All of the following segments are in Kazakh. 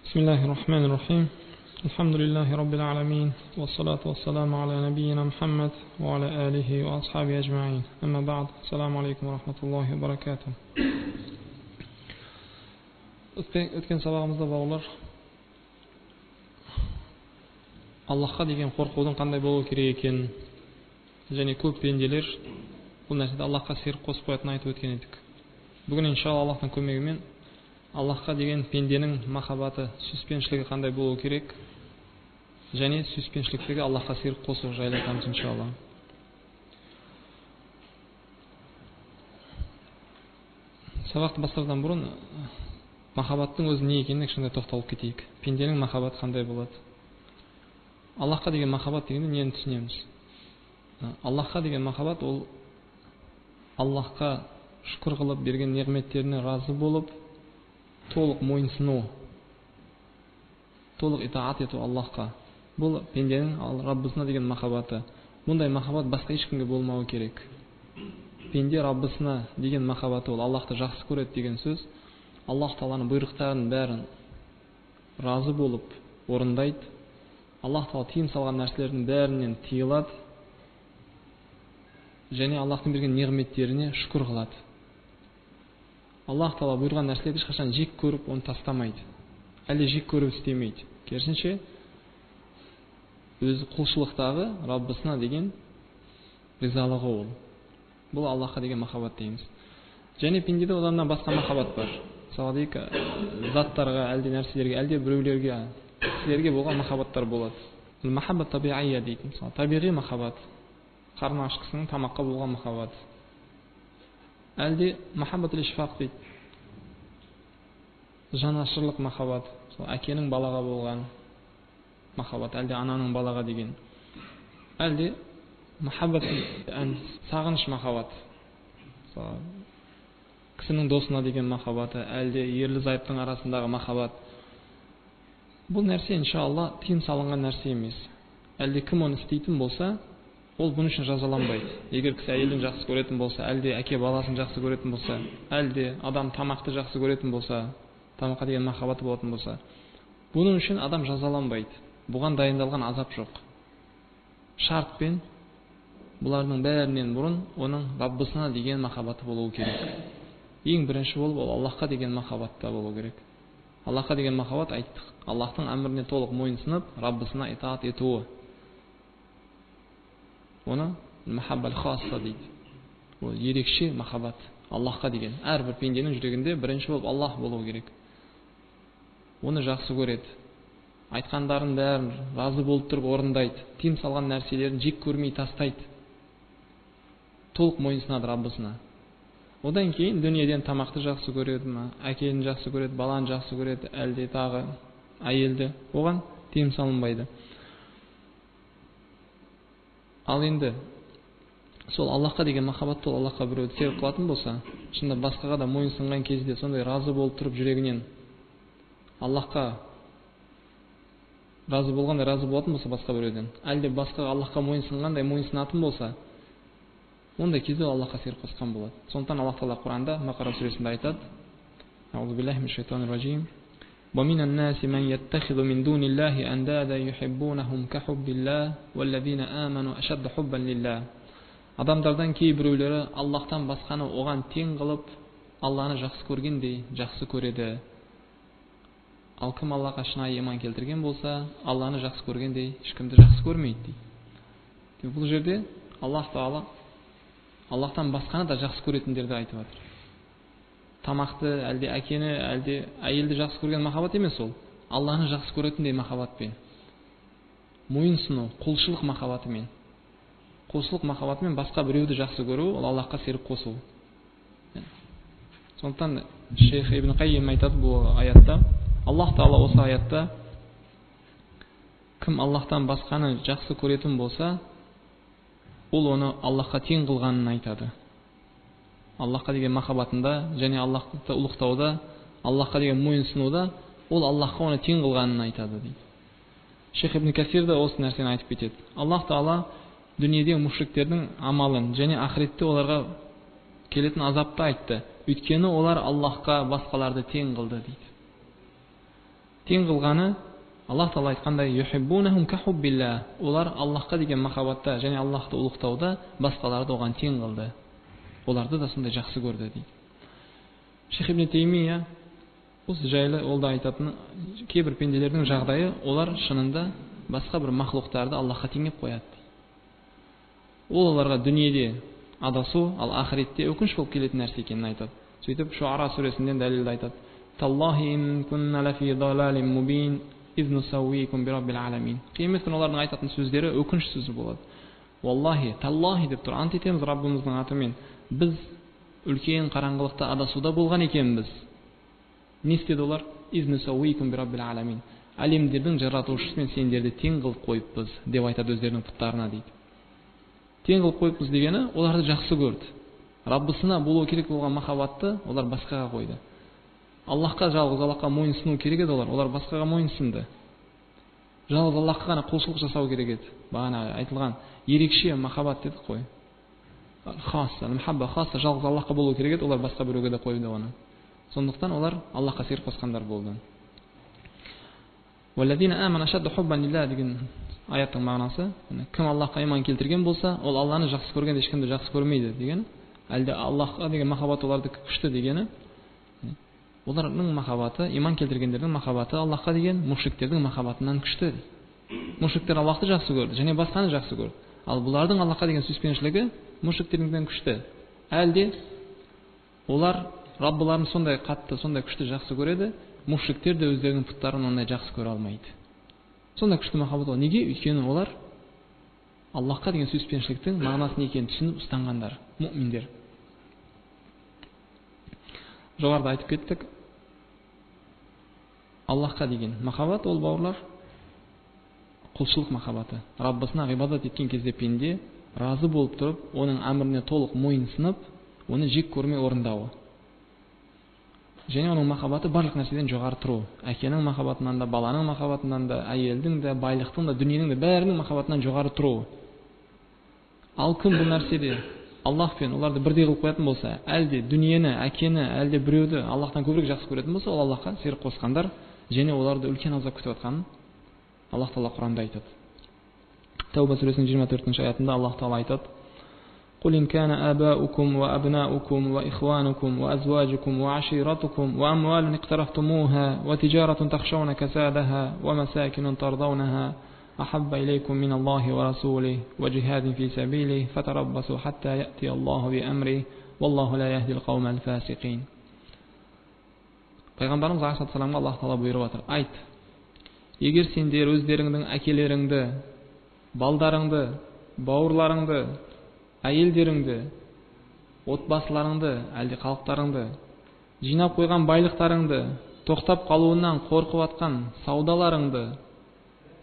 بسم الله الرحمن الرحيم. الحمد لله رب العالمين، والصلاة والسلام على نبينا محمد وعلى آله وأصحابه أجمعين. أما بعد، السلام عليكم ورحمة الله وبركاته. Өткен сабағымызда бауырлар, Аллахқа деген қорқудың қандай болу керек екенін және көп пенделер бұл нәрседе Аллахқа серік қосып қоятынын айтып өткен едік. Бүгін иншалла Аллахтың көмегімен Аллахқа деген пенденің махаббаты, сүйіспеншілігі қандай болу керек және сүйіспеншіліктегі Аллахқа серік қосу жайлы айтамыз иншалла. Сабақты бастардан бұрын махаббаттың өзі не екеніне кішкене тоқталып кетейік. Пенденің махаббаты қандай болады? Аллахқа деген махаббат дегенде нені түсінеміз? Аллахқа деген махаббат ол Аллахқа шүкір қылып берген неғметтеріне разы болып, толық мойынсыну, толық итаат ету Аллахқа. Бұл пенденің Раббысына деген махаббаты. Бұндай махаббат басқа ешкімге болмауы керек. Пенде Раббысына деген махаббаты ол Аллахты жақсы көреді деген сөз. Аллах Тааланың бұйрықтарын бәрін разы болып орындайды. Аллах Таала тыйым салған нәрселердің бәрінен тыйылады және Аллахтың берген неғметтеріне шүкір қылады. Аллах Таала бұйырған нәрселерді ешқашан жек көріп, оны тастамайды. Әлде жек көріп істемейді. Керісінше, өзі құлшылықтағы Раббысына деген ризалығы ол. Бұл Аллахқа деген махаббат дейміз. Және пендеде одан басқа махаббат бар. Мысалы дейік, заттарға, әлде нәрселерге, әлде біреулерге, кісілерге болған махаббаттар болады. Махаббат табиғия дейтін. Мысалы, табиғи махаббат. Қарны аш кісінің тамаққа болған махаббат. Әлде махаббат ил-шифақ дейді. Жанашырлық махаббат. Әкенің балаға болған махаббат, әлде ананың балаға деген. Әлде махаббат сағыныш махаббат. Кісінің досына деген махаббаты, әлде ерлі зайыптың арасындағы махаббат. Бұл нәрсе иншалла тыйым салынған нәрсе емес. Әлде кім оны істейтін болса, ол бұның үшін жазаланбайды. Егер кісі әйелін жақсы көретін болса, әлде әке баласын жақсы көретін болса, әлде адам тамақты жақсы көретін болса, тамаққа деген махаббаты болатын болса, бұның үшін адам жазаланбайды. Бұған дайындалған азап жоқ. Шартпен бұлардың бәрінен бұрын оның Раббысына деген махаббаты болуы керек. Ең бірінші болып ол Аллахқа деген махаббатта болу керек. Аллахқа деген махаббат айттық. Аллахтың әміріне толық мойынсынып, Раббысына итаат етуі. Оны махаббат хасса дейді. Ол ерекше махаббат. Аллахқа деген. Әрбір пенденің жүрегінде бірінші болып Аллах болу керек. Оны жақсы көреді. Айтқандарын бәрін разы болып тұрып орындайды. Тыйым салған нәрселерін жек көрмей тастайды. Толық мойынсынады Раббысына. Одан кейін дүниеден тамақты жақсы көреді ме, әкені жақсы көреді, баланы жақсы көреді, әлде тағы әйелді. Оған тыйым салынбайды. Ал енді сол Аллахқа деген махаббатты ол Аллахқа біреуді серік қылатын болса, шында басқаға да мойынсынған кезде сондай разы болып тұрып жүрегінен Аллахқа разы болғандай разы болатын болса басқа біреуден, әлде басқа Аллахқа мойынсынғандай мойынсынатын болса, ондай кезде Аллахқа серік қосқан болады. Сондықтан Аллах Таала Құранда Бақара сүресінде айтады: Аузу биллахи минаш шайтанир ражим. وَمِنَ النَّاسِ مَنْ يَتَّخِذُ مِنْ دُونِ اللَّهِ أَنْدَادًا يُحِبُّونَهُمْ كَحُبِّ اللَّهِ وَالَّذِينَ آمَنُوا أَشَدَّ حُبًّا لِلَّهِ. Адамдардан кейбіреулері Аллахтан басқаны оған тең қылып, Алланы жақсы көргендей жақсы көреді. Ал кім Аллаға шынайы иман келтірген болса, Алланы жақсы көргендей ешкімді жақсы көрмейді дейді. Бұл жерде Аллах Таала Аллахтан басқаны да жақсы көретіндерді айтып жатыр. Тамақты, әлде әкені, әлде әйелді жақсы көрген махаббат емес ол. Алланы жақсы көретіндей махаббатпен. Мойынсыну, құлшылық махаббатымен. Құлшылық махаббатымен басқа біреуді жақсы көру, ол Аллахқа серік қосу. Сондықтан Шейх Ибн Қаййим айтады бұл аятта, Аллах Таала осы аятта кім Аллахтан басқаны жақсы көретін болса, ол оны Аллахқа тең қылғанын айтады. Аллахқа деген махаббатында және Аллахты ұлықтауда, Аллахқа деген мойынсынуда ол Аллахқа оны тең қылғанын айтады дейді. Шейх Ибн Касир да осы нәрсені айтып кетеді. Аллах Таала дүниедегі мушриктердің амалын және ақыретте оларға келетін азапты айтты. Өйткені олар Аллахқа басқаларды тең қылды дейді. тең қылғаны Аллах Тағала айтқандай юхиббунахум кахуббилlah, олар Аллахқа деген махаббатта және Аллахты ұлықтауда басқаларды оған тең қылды, оларды да сондай жақсы көрді дейді. Шейх ибн Теймия осы жайлы ол да айтатын, кейбір пенделердің жағдайы, олар шынында басқа бір махлуқтарды Аллахқа теңеп қояды. Ол оларға дүниеде адасу, ал ақыретте өкініш болып келетін нәрсе екенін айтады. Сөйтіп Шуара сүресінден дәлелді айтады. Таллахи ин кунна лафи далалин мубин из нусауикум бираббил аламин. Қиямет күні олардың айтатын сөздері өкініш сөзі болады. Валлахи, таллахи деп тұр, ант етеміз Раббымыздың атымен, біз үлкен қараңғылықта адасуда болған екенбіз. Не істеді олар? Из нусауикум бираббил аламин. Әлемдердің жаратушысымен сендерді тең қылып қойыппыз деп айтады өздерінің пұттарына дейді. Тең қылып қойыппыз дегені, оларды жақсы көрді. Раббысына болу керек болған махаббатты олар басқаға қойды. Аллахқа, жалғыз Аллахқа мойынсыну керек еді, олар басқаға мойынсынды. Жалғыз Аллахқа ғана құлшылық жасау керек еді. Бағана айтылған ерекше махаббат дедік қой. Хасса, махабба хасса, жалғыз Аллахқа болу керек еді, олар басқа біреуге де қойды оны. Сондықтан олар Аллахқа серік қосқандар болды. Валладина амана шадда хуббан лилlah деген аяттың мағынасы, кім Аллахқа иман келтірген болса, ол Алланы жақсы көргенде ешкімді жақсы көрмейді деген. Әлде Аллахқа деген махаббат олардікі күшті дегені, олардың махаббаты, иман келтіргендердің махаббаты Аллахқа деген мушриктердің махаббатынан күшті. Мушриктер Аллахты жақсы көрді және басқаны жақсы көрді. Ал бұлардың Аллахқа деген сүйіспеншілігі мушриктерден күшті. Әлде олар Раббыларын сондай қатты, сондай күшті жақсы көреді, мушриктер де өздерінің пұттарын ондай жақсы көре алмайды. Сондай күшті махаббат ол. Неге? Өйткені олар Аллахқа деген сүйіспеншіліктің мағынасы не екенін түсініп ұстанғандар, мұъминдер. Жоғарыда айтып кеттік, Аллахқа деген махаббат ол, бауырлар, құлшылық махаббаты. Раббысына ғибадат еткен кезде пенде разы болып тұрып, оның әміріне толық мойынсынып, оны жек көрмей орындауы. Және оның махаббаты барлық нәрседен жоғары тұру. Әкенің махаббатынан да, баланың махаббатынан да, әйелдің де, байлықтың да, дүниенің де бәрінің махаббатынан жоғары тұру. Ал кім бұл нәрседе Аллах пен оларды бірдей қылып қоятын болса, әлде дүниені, әкені, әлде біреуді Аллахтан көбірек жақсы көретін болса, ол Аллахқа серік қосқандар және оларды үлкен азап күтіп жатқанын Аллах Тағала Құранда айтады. Тәуба сүресінің 24 аятында Аллах Тағала айтады: قل إن كان آباؤكم وأبناؤكم وإخوانكم وأزواجكم وعشيرتكم وأموال اقترفتموها وتجارة تخشون كسادها ومساكن ترضونها أحب إليكم من الله ورسوله وجهاد في سبيله فتربصوا حتى يأتي الله بأمره والله لا يهدي القوم الفاسقين. Пайғамбарымыз алейхиссаламға Аллах Тағала бұйырып отыр: айт, егер сендер өздеріңнің әкелеріңді, балдарыңды, бауырларыңды, әйелдеріңді, отбасыларыңды, әлде халықтарыңды, жинап қойған байлықтарыңды, тоқтап қалуынан қорқып атқан саудаларыңды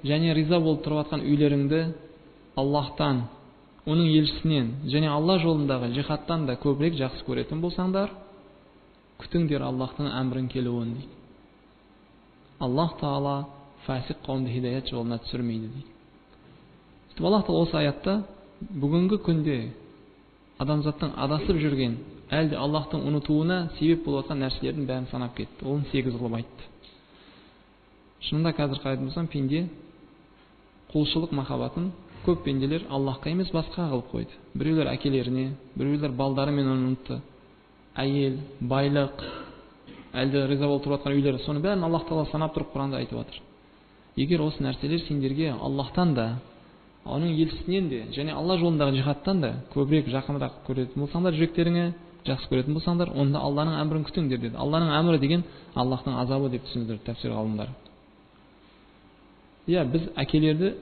және риза болып тұрып атқан үйлеріңді Аллахтан, оның елшісінен және Алла жолындағы жихадтан да көбірек жақсы көретін болсаңдар, күтіңдер Аллахтың әмірін келуін дейді. Аллах Тағала фасиқ қауымды хидаят жолына түсірмейді дейді. Аллах Тағала осы аятта бүгінгі күнде адамзаттың адасып жүрген, әлде Аллахтың ұмытуына себеп болып жатқан нәрселердің бәрін санап кетті. Оны 8 қылып айтты. Шынында қазір қарайтын болсам, пенде құлшылық махаббатын көп пенделер Аллахқа емес басқа қылып қойды. Біреулер әкелеріне, біреулер балдарымен ұмытты. Әйел, байлық, әлде риза болып тұрып жатқан үйлер, соны бәрін Аллах Тағала санап тұрып Құранда айтып жатыр. Егер осы нәрселер сендерге Аллахтан да, оның елшісінен де және Алла жолындағы жихадтан да көбірек жақынырақ көретін болсаңдар, жүректеріңе жақсы көретін болсаңдар, онда Алланың әмірін күтіңдер деді. Алланың әмірі деген Аллахтың азабы деп түсіндірді тәфсир ғалымдар. Иә, біз әкелерді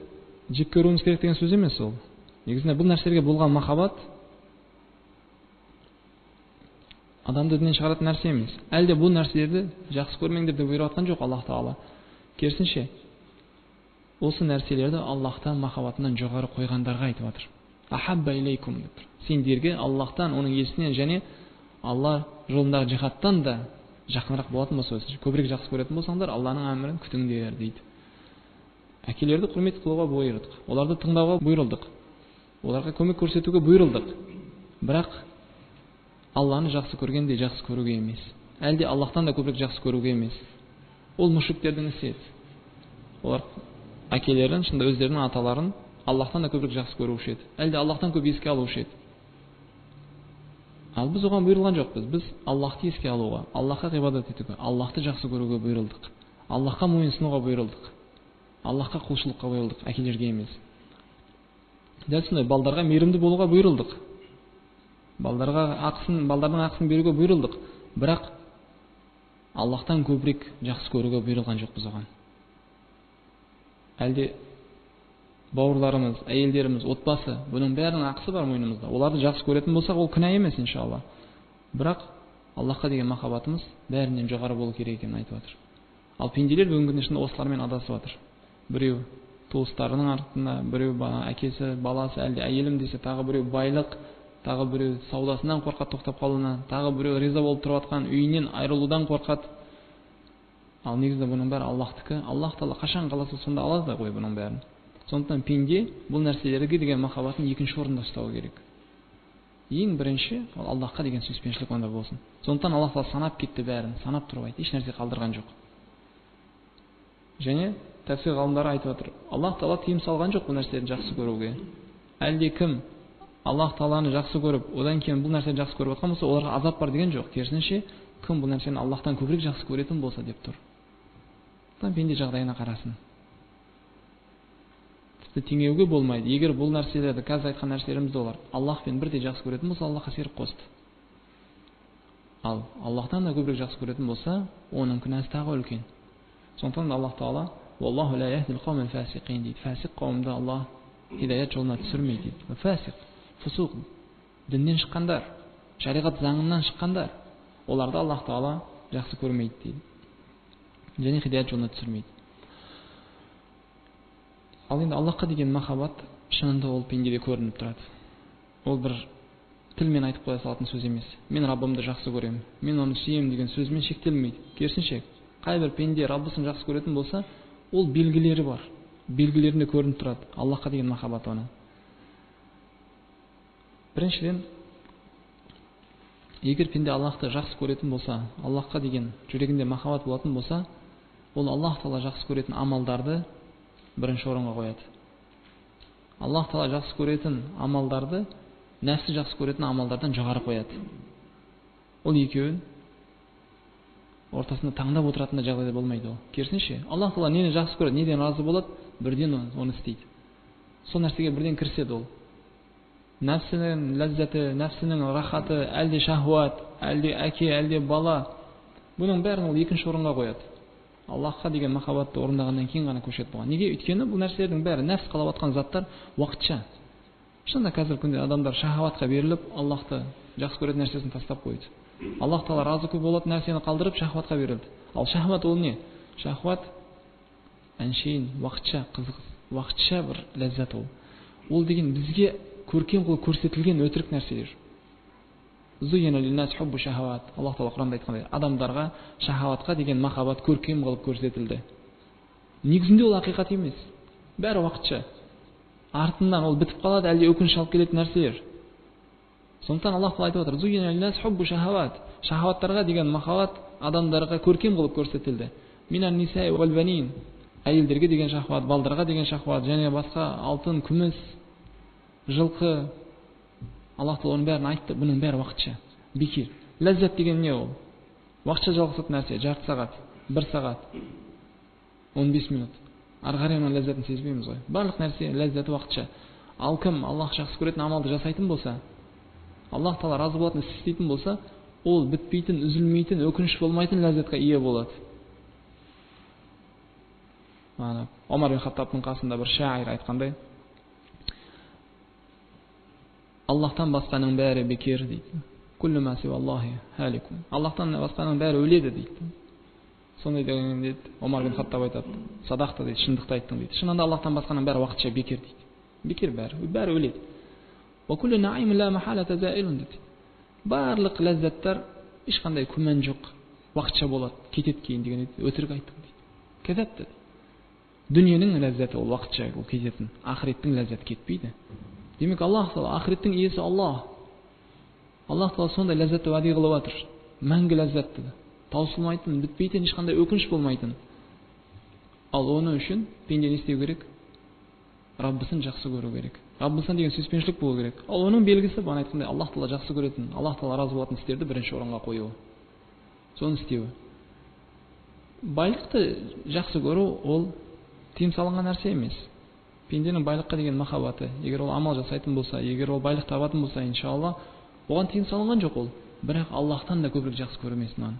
жек көруіміз керек деген сөз емес ол. Негізінде бұл нәрселерге болған махаббат адамды діннен шығаратын нәрсе емес. Әлде бұл нәрселерді жақсы көрмеңдер деп бұйырып жатқан жоқ Аллах Тағала. Керісінше, осы нәрселерді Аллахтан махаббатынан жоғары қойғандарға айтып жатыр. Ахабба илейкум деп. Сендерге Аллахтан, оның елшісінен және Алла жолындағы жихадтан да жақынырақ болатын болса, көбірек жақсы көретін болсаңдар, Алланың әмірін күтіңдер дейді. Әкелерді құрмет қылуға бұйырдық, оларды тыңдауға бұйырылдық, оларға көмек көрсетуге бұйырылдық. Бірақ Алланы жақсы көргенде жақсы көруге емес, әлде Аллахтан да көбірек жақсы көруге емес. Ол мушриктердің ісі еді. Олар әкелерін, шында өздерінің аталарын Аллахтан да көбірек жақсы көруші еді. Әлде Аллахтан көп еске алушы еді. Ал біз оған бұйырылған жоқпыз. Біз Аллахты еске алуға, Аллахқа ғибадат етуге, Аллахты жақсы көруге бұйырылдық. Аллахқа мойынсынуға бұйырылдық. Аллахқа құлшылыққа бұйырылдық, әкелерге емес. Дәл сондай балдарға мейірімді болуға бұйырылдық. Балдардың ақысын беруге бұйырылдық. Бірақ Аллахтан көбірек жақсы көруге бұйырылған жоқпыз оған. Әлде бауырларымыз, әйелдеріміз, отбасы, бұның бәрінің ақысы бар мойнымызда. Оларды жақсы көретін болсақ, ол күнә емес иншалла. Бірақ Аллахқа деген махаббатымыз бәрінен жоғары болу керек екенін айтып жатыр. Ал пенделер бүгінгі күнде осылармен адасып жатыр. Біреу туыстарының артында, біреу әкесі, баласы, әлде әйелім десе, тағы біреу байлық, тағы біреу саудасынан қорқады тоқтап қалуына, тағы біреу риза болып тұрып жатқан үйінен айырылудан қорқады. Ал негізінде бұның бәрі Аллахтікі. Аллах Тағала қашан қаласа сонда алады ғой бұның бәрін. Сондықтан пенде бұл нәрселерге деген махаббатын екінші орында ұстауы керек. Ең бірінші ол Аллахқа деген сүйіспеншілік онда болсын. Сондықтан Аллах Тағала санап кетті бәрін, санап тұрып айтты, еш нәрсе қалдырған жоқ. Және тәфсир ғалымдары айтып отыр, Аллах Тағала тыйым салған жоқ бұл нәрселерді жақсы көруге. Әлде кім Аллах Тағаланы жақсы көріп, одан кейін бұл нәрсені жақсы көріп отқан болса, оларға азап бар деген жоқ. Керісінше, кім бұл нәрсені Аллахтан көбірек жақсы көретін болса деп тұр. Пенде жағдайына қарасын. Теңеуге болмайды. Егер бұл нәрселерді, қазір айтқан нәрселерімізді олар Аллахпен бірдей жақсы көретін болса, Аллахқа серік қосты. Ал Аллахтан да көбірек жақсы көретін болса, оның күнәсі тағы үлкен. Сондықтан Аллах Тағала «Валлаху ла яхдил қаумал фасиқин» дейді. Фасиқ қауымды Аллах хидаят жолына түсірмейді дейді. Фасиқ, фусуқ, діннен шыққандар, шариғат заңынан шыққандар, оларды Аллах Тағала жақсы көрмейді дейді. Және хидаят жолына түсірмейді. Ал енді Аллахқа деген махаббат шынында ол пендеде көрініп тұрады. Ол бір тілмен айтып қоя салатын сөз емес. Мен Раббымды жақсы көремін, мен оны сүйемін деген сөзмен шектелмейді. Керісінше, қай бір пенде Раббысын жақсы көретін болса, ол белгілері бар. Белгілерінде көрініп тұрады Аллахқа деген махаббат оның. Біріншіден, егер пенде Аллахты жақсы көретін болса, Аллахқа деген жүрегінде махаббат болатын болса, ол Аллах Тағала жақсы көретін амалдарды бірінші орынға қояды. Аллах Тағала жақсы көретін амалдарды нәпсі жақсы көретін амалдардан жоғары қояды. Ол екеуін ортасында таңдап отыратын жағдайда болмайды ол. Керісінше, Аллах Тағала нені жақсы көреді, неден разы болады, бірден оны істейді. Сол нәрсеге бірден кіріседі ол. Нәпсінің ләззаты, нәпсінің рахаты, әлде шахуат, әлде әке, әлде бала, бұның бәрін ол екінші орынға қояды. Аллахқа деген махаббатты орындағаннан кейін ғана көшеді бұған. Неге? Өйткені бұл нәрселердің бәрі нәпс қалап жатқан заттар уақытша. Шынында қазіргі күнде адамдар шахаватқа беріліп, Аллахты жақсы көретін нәрсесін тастап қойды. Аллах Тағала разы болатын нәрсені қалдырып шахватқа берілді. Ал шахват ол не? Шахват әншейін уақытша қызық, уақытша бір ләззат ол. Ол деген бізге көркем қылып көрсетілген өтірік нәрселер. Аллах Тағала Құранда айтқандай, адамдарға шахаватқа деген махаббат көркем қылып көрсетілді. Негізінде ол ақиқат емес. Бәрі уақытша. Артынан ол бітіп қалады, әлде өкініш алып келетін нәрселер. Сондықтан Аллах Тағала айтып отыр, шахаваттарға деген махаббат адамдарға көркем қылып көрсетілді. Минан нисаи вал банин, әйелдерге деген шахват, балдарға деген шахват, және басқа алтын, күміс, жылқы. Аллах Тағала оның бәрін айтты, бұның бәрі уақытша. Бекер. Ләззат деген не ол? Уақытша жалғасатын нәрсе, жарты сағат, 1 сағат, 15 минут. Ары қарай оның ләззатын сезбейміз ғой. Барлық нәрсе ләззаты уақытша. Ал кім Аллах жақсы көретін амалды жасайтын болса, Аллах Тағала разы болатын іс істейтін болса, ол бітпейтін, үзілмейтін, өкініш болмайтын ләззатқа ие болады. Омар бин Хаттабтың қасында бір шаир айтқандай, Аллахтан басқаның бәрі бекер дейді. Күллі ма сиваллахи халикум. Аллахтан басқаның бәрі өледі дейді. Сондай деген дейді, Омар бин Хаттаб айтады, садақта дейді, шындықты айттың дейді. Шынында Аллахтан басқаның бәрі уақытша бекер дейді. Бекер бәрі өледі. Ва күллі наим ла махалата заилун дейді. Барлық ләззаттар ешқандай күмән жоқ, уақытша болады, кетеді кейін деген өтірік айттың дейді. Кезапты. Дүниенің ләззаты ол уақытша, ол кететін. Ақыреттің ләззаты кетпейді. Демек Аллах Тағала, ақыреттің иесі Аллах. Аллах Тағала сондай ләззатты уәде қылып жатыр. Мәңгі ләззатты. таусылмайтын, бітпейтін, ешқандай өкініш болмайтын. Ал оны үшін пенде не істеу керек? Раббысын жақсы көру керек. Раббысына деген сүйіспеншілік болу керек. Ал оның белгісі бағана айтқандай Аллах Тағала жақсы көретін, Аллах Тағала разы болатын істерді бірінші орынға қою. Соны істеу. Байлықты жақсы көру ол тыйым салынған нәрсе емес. Пенденің байлыққа деген махаббаты, егер ол амал жасайтын болса, егер ол байлық табатын болса, иншалла, оған тыйым салынған жоқ ол. Бірақ Аллахтан да көбірек жақсы көрмесін оны.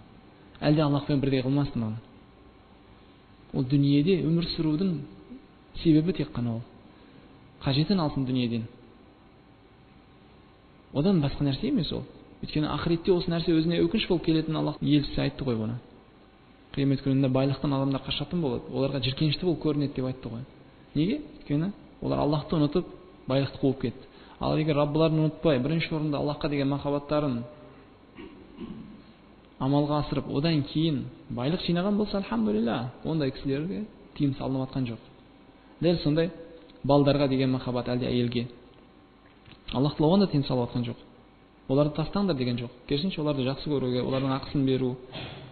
Әлде Аллахпен бірдей қылмасын оны. Ол дүниеде өмір сүрудің себебі тек қана ол. Қажетін алсын дүниеден. Одан басқа нәрсе емес ол. Өйткені ақыретте осы нәрсе өзіне өкініш болып келетін Аллахтың елшісі айтты ғой бұны. Қиямет күнінде байлықтан адамдар қашатын болады. Оларға жиіркенішті болып көрінеді деп айтты ғой. Неге? Өйткені олар Аллахты ұмытып, байлықты қуып кетті. Ал егер Раббыларын ұмытпай, бірінші орында Аллахқа деген махаббаттарын амалға асырып, одан кейін байлық жинаған болса, альхамдулилля, ондай кісілерге тыйым салынып жатқан жоқ. Дәл сондай балдарға деген махаббат, әлде әйелге. Аллах Тағала да тыйым салып жатқан жоқ. Оларды тастаңдар деген жоқ. Керісінше оларды жақсы көруге, олардың ақысын беру,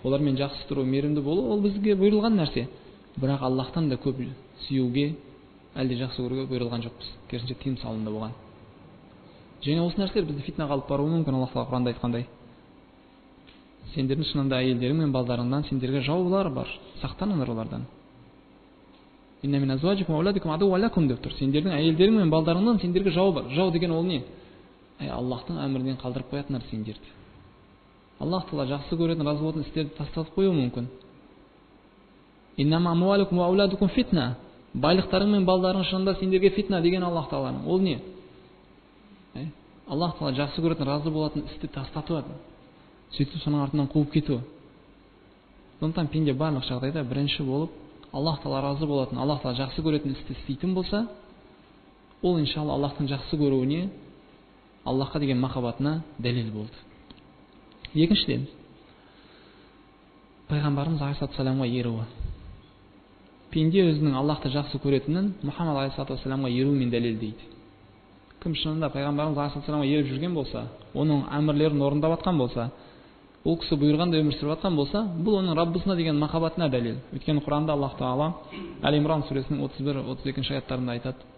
олармен жақсы тұру, мейірімді болу, ол бізге бұйырылған нәрсе. Бірақ Аллахтан да көп сүюге, әлде жақсы көруге бұйырылған жоқпыз. Керісінше тыйым салынды болған. Және осы нәрселер бізді фитнаға алып баруы мүмкін. Аллах Тағала Құранда айтқандай: сендердің шынында әйелдерің мен балдарыңнан сендерге жаулар бар, сақтаныңдар олардан. Инна мин азважикум ва ауладикум адуwwan лакум деп тұр. Сендердің әйелдерің мен балдарыңнан сендерге жау бар. Жау деген ол не? Аллахтың әмірінен қалдырып қоятындар сендерді. Аллах Тағала жақсы көретін, разы болатын істерді тастатып қоюы мүмкін. Иннама амвалукум ва ауладукум фитна. Байлықтарың мен балдарың шынында сендерге фитна деген Аллах Тағаланың. Ол не? Аллах Тағала жақсы көретін, разы болатын істі тастатып, сөйтіп соның артынан қуып кету. Сондықтан пенде барлық жағдайда бірінші болып Аллах Тағала разы болатын, Аллах Тағала жақсы көретін істі істейтін болса, ол иншалла Аллахтың жақсы көруіне, Аллахқа деген махаббатына дәлел болды. Екіншіден, пайғамбарымыз алейхиссаламға еруі. Пенде өзінің Аллахты жақсы көретінін Мұхаммад алейхиссаламға еруімен дәлелдейді. Кім шынында пайғамбарымыз алейхиссаламға еріп жүрген болса, оның әмірлерін орындап жатқан болса, ол кісі бұйырғандай өмір сүріп жатқан болса, бұл оның Раббысына деген махаббатына дәлел. Өйткені Құранда Аллах Тағала Әл-Имран сүресінің 31-32 аяттарында айтады: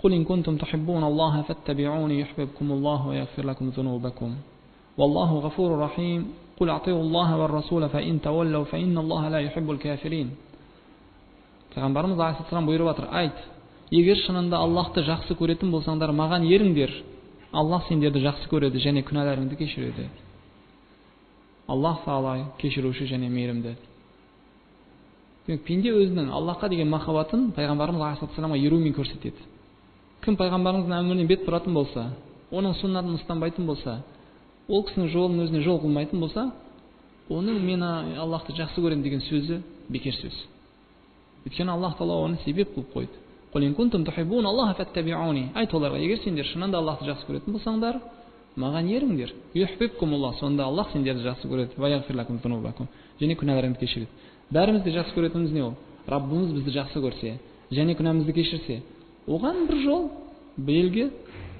قل إن كنتم تحبون الله فاتبعوني يحببكم الله ويغفر لكم ذنوبكم والله غفور رحيم قل أطيعوا الله والرسول فإن تولوا فإن الله لا يحب الكافرين. Пайғамбарымыз алейхиссалам бұйырып жатыр: айт, егер шынында Аллахты жақсы көретін болсаңдар, маған еріңдер. Аллах сендерді жақсы көреді және күнәларыңды кешіреді. Аллах Тағала кешіруші және мейірімді. Пенде өзінің Аллахқа деген махаббатын пайғамбарымыз алейхиссаламға еруімен көрсетеді. Кім пайғамбарымыздың әміріне бет бұратын болса, оның сүннатын ұстанбайтын болса, ол кісінің жолын өзіне жол қылмайтын болса, оның мен Аллахты жақсы көремін деген сөзі бекер сөз. Өйткені Аллах Тағала оны себеп қылып қойды. Қул ин кунтум тухиббуна Аллаха фаттабиуни. Айт оларға, егер сендер шынында Аллахты жақсы көретін болсаңдар, маған еріңдер. Юхбибкумуллах, сонда Аллах сендерді жақсы көреді. Ва яғфир лакум зунубакум, және күнәларыңды кешіреді. Бәріміз де жақсы көретініміз не ол? Раббымыз бізді жақсы көрсе, және күнәмізді кешірсе, оған бір жол, белгі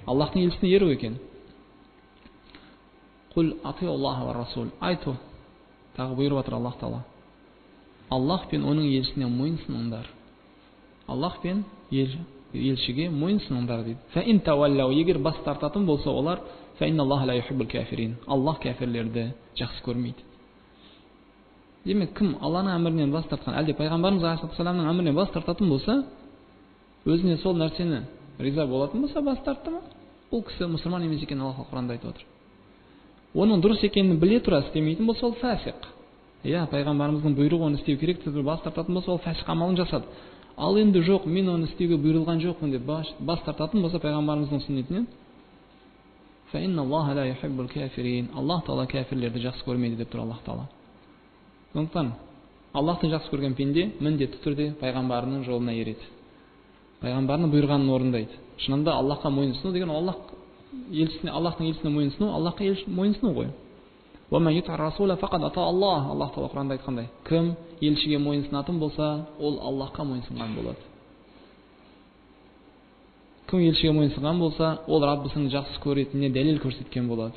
Аллахтың елшісіне еру екен. Қул атиу Аллаха ва расул. Айту, тағы бұйырып жатыр Аллах Тағала: Аллах пен оның елшісіне мойынсыныңдар. Аллах пен елшіге мойынсыныңдар дейді. Фа ин таваллау, егер бас тартатын болса олар, фа инна Аллаха ла юхиббул кафирин. Аллах кәфирлерді жақсы көрмейді. Демек, кім Алланың әмірінен бас тартқан, әлде пайғамбарымыз алейхиссаламның әмірінен бас тартатын болса, өзіне сол нәрсені риза болатын болса, бас тартты ма, ол кісі мұсылман емес екенін Аллах Құранда айтып отыр. Оның дұрыс екенін біле тұра істемейтін болса, ол фасиқ. Пайғамбарымыздың бұйрығын істеу керек деп бас тартатын болса, ол фасиқ амалын жасады. Ал енді жоқ, мен оны істеуге бұйырылған жоқпын деп бас тартатын болса пайғамбарымыздың сүннетінен, фа инна Аллаха ла юхиббул кафирин. Аллах Тағала кәфирлерді жақсы көрмейді деп тұр Аллах Тағала. Сондықтан Аллахты жақсы көрген пенде міндетті түрде пайғамбарының жолына ереді. Пайғамбарының бұйырғанын орындайды. Шынында Аллахқа мойынсыну деген Аллахтың елшісіне мойынсыну, Аллахқа мойынсыну ғой. Аллах Тағала Құранда айтқандай: кім елшіге мойынсынатын болса, ол Аллахқа мойынсынған болады. Кім елшіге мойынсынған болса, ол Раббысын жақсы көретініне дәлел көрсеткен болады.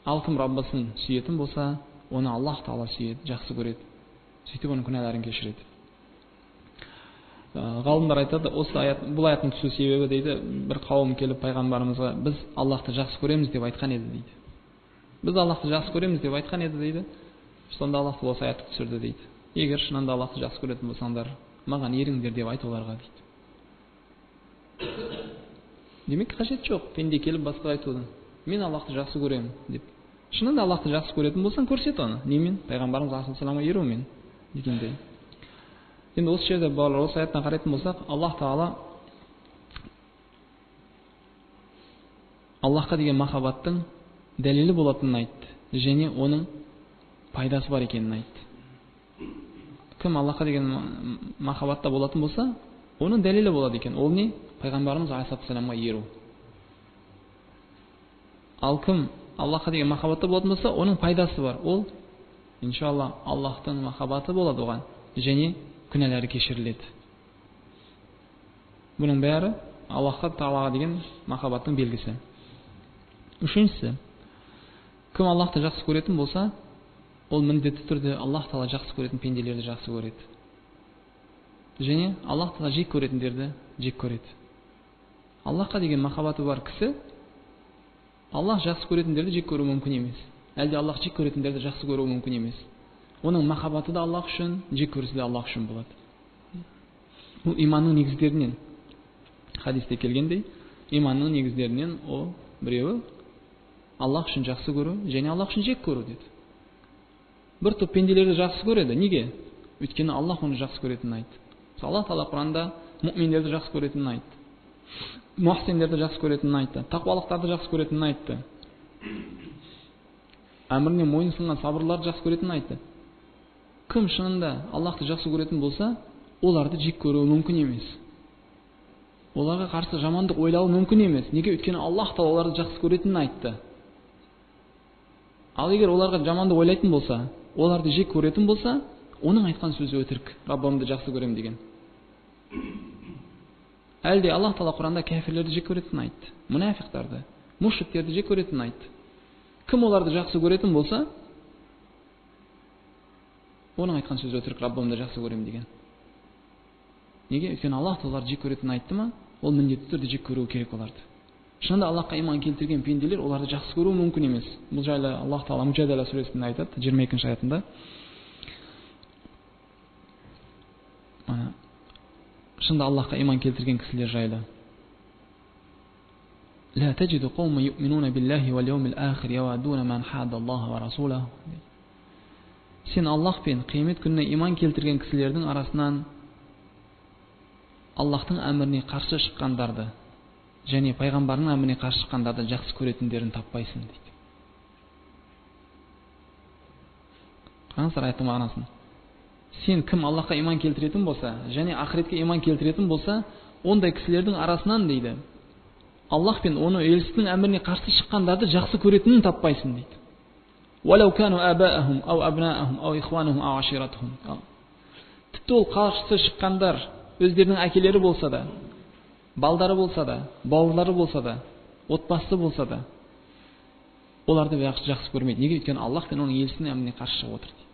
Ал кім Раббысын сүйетін болса, оны Аллах Таала сүйеді, жақсы көреді. Сөйтіп оның күнәларын кешіреді. Ғалымдар айтады, осы аят, бұл аяттың түсу себебі дейді, бір қауым келіп пайғамбарымызға біз Аллахты жақсы көреміз деп айтқан еді дейді. Біз Аллахты жақсы көреміз деп айтқан еді дейді. Сонда Аллах осы аятты түсірді дейді. Егер шынында Аллахты жақсы көретін болсаңдар, маған еріңдер деп айт оларға дейді. Демек қажет жоқ пенде келіп басқа айтудың. Мен Аллахты жақсы көремін деп. Шынында Аллахты жақсы көретін болсаң, көрсет оны. Немен? Пайғамбарымыз алейхиссаламға ерумен дегендей. Енді осы жерде балалар, осы аяттан қарайтын болсақ, Аллах Таала Аллахқа деген махаббаттың дәлелі болатынын айтты, және оның пайдасы бар екенін айтты. Кім Аллахқа деген махаббатта болатын болса, оның дәлелі болады екен. Ол не? Пайғамбарымыз алейхиссаламға еру. Ал кім Аллахқа деген махаббатта болатын болса, оның пайдасы бар. Ол иншалла Аллахтың махаббаты болады оған, және күнәлары кешіріледі. Бұның бәрі Аллахқа Таалаға деген махаббаттың белгісі. Үшіншісі, кім Аллахты жақсы көретін болса, ол міндетті түрде Аллах Таала жақсы көретін пенделерді жақсы көреді. Және Аллах Таала жек көретіндерді жек көреді. Аллахқа деген махаббаты бар кісі, Аллах жақсы көретіндерді жек көруі мүмкін емес. Әлде Аллах жек көретіндерді жақсы көруі мүмкін емес. Оның махаббаты да Аллах үшін, жек көрісі де Аллах үшін болады. Бұл иманның негіздерінен. Хадисте келгендей, иманның негіздерінен о біреуі Аллах үшін жақсы көру, және Аллах үшін жек көру деді. Бір топ пенделерді жақсы көреді. Неге? Өйткені Аллах оны жақсы көретінін айтты. Аллах Таала Құранда мұъминдерді жақсы көретінін айтты. Мухсиндерді жақсы көретінін айтты. Тақуалықтарды жақсы көретінін айтты. Әміріне мойынсұнған сабырларды жақсы көретінін айтты. Кім шынында Аллахты жақсы көретін болса, оларды жек көруі мүмкін емес. Оларға қарсы жамандық ойлауы мүмкін емес. Неге? Өйткені Аллах Таала оларды жақсы көретінін айтты. Ал егер оларға жамандық ойлайтын болса, оларды жек көретін болса, оның айтқан сөзі өтірік. Раббымды жақсы көрем деген. Әлде Аллах Таала Құранда кәфирлерді жек көретінін айтты. Мұнафиқтарды, мушриктерді жек көретінін айтты. Кім оларды жақсы көретін болса, оның айтқан сөзі өтірік. Раббымды жақсы көрем деген. Неге? Өйткені Аллах оларды жек көретінін айтты ма, ол міндетті түрде жек көруі керек оларды. Шынында Аллахқа иман келтірген пенделер оларды жақсы көруі мүмкін емес. Бұл жайлы Аллах Таала Мужадала сүресінде айтады, 22-ші аятында. Шынында Аллахқа иман келтірген кісілер жайлы. لا تجد قوما يؤمنون بالله واليوم الآخر يوادون من حاد الله ورسوله. Сен Аллах пен қиямет күніне иман келтірген кісілердің арасынан Аллахтың әміріне қарсы шыққандарды және пайғамбарының әміріне қарсы шыққандарды жақсы көретіндерін таппайсың дейді. Қараңыздар аяттың мағынасын. Сен кім Аллахқа иман келтіретін болса, және ақыретке иман келтіретін болса, ондай кісілердің арасынан дейді, Аллах пен оны елшісінің әміріне қарсы шыққандарды жақсы көретінін таппайсың дейді. وَلَوْ كَانُوا آبَاءَهُمْ أَوْ أَبْنَاءَهُمْ أَوْ إِخْوَانُهُمْ أَوْ عَشِيرَتُهُمْ. Тіпті ол қарсы шыққандар өздерінің әкелері болса да, балдары болса да, бауырлары болса да, отбасы болса да, оларды жақсы көрмейді. Неге? Өйткені Аллах пен оның елшісінің әміріне қарсы шығып отыр дейді.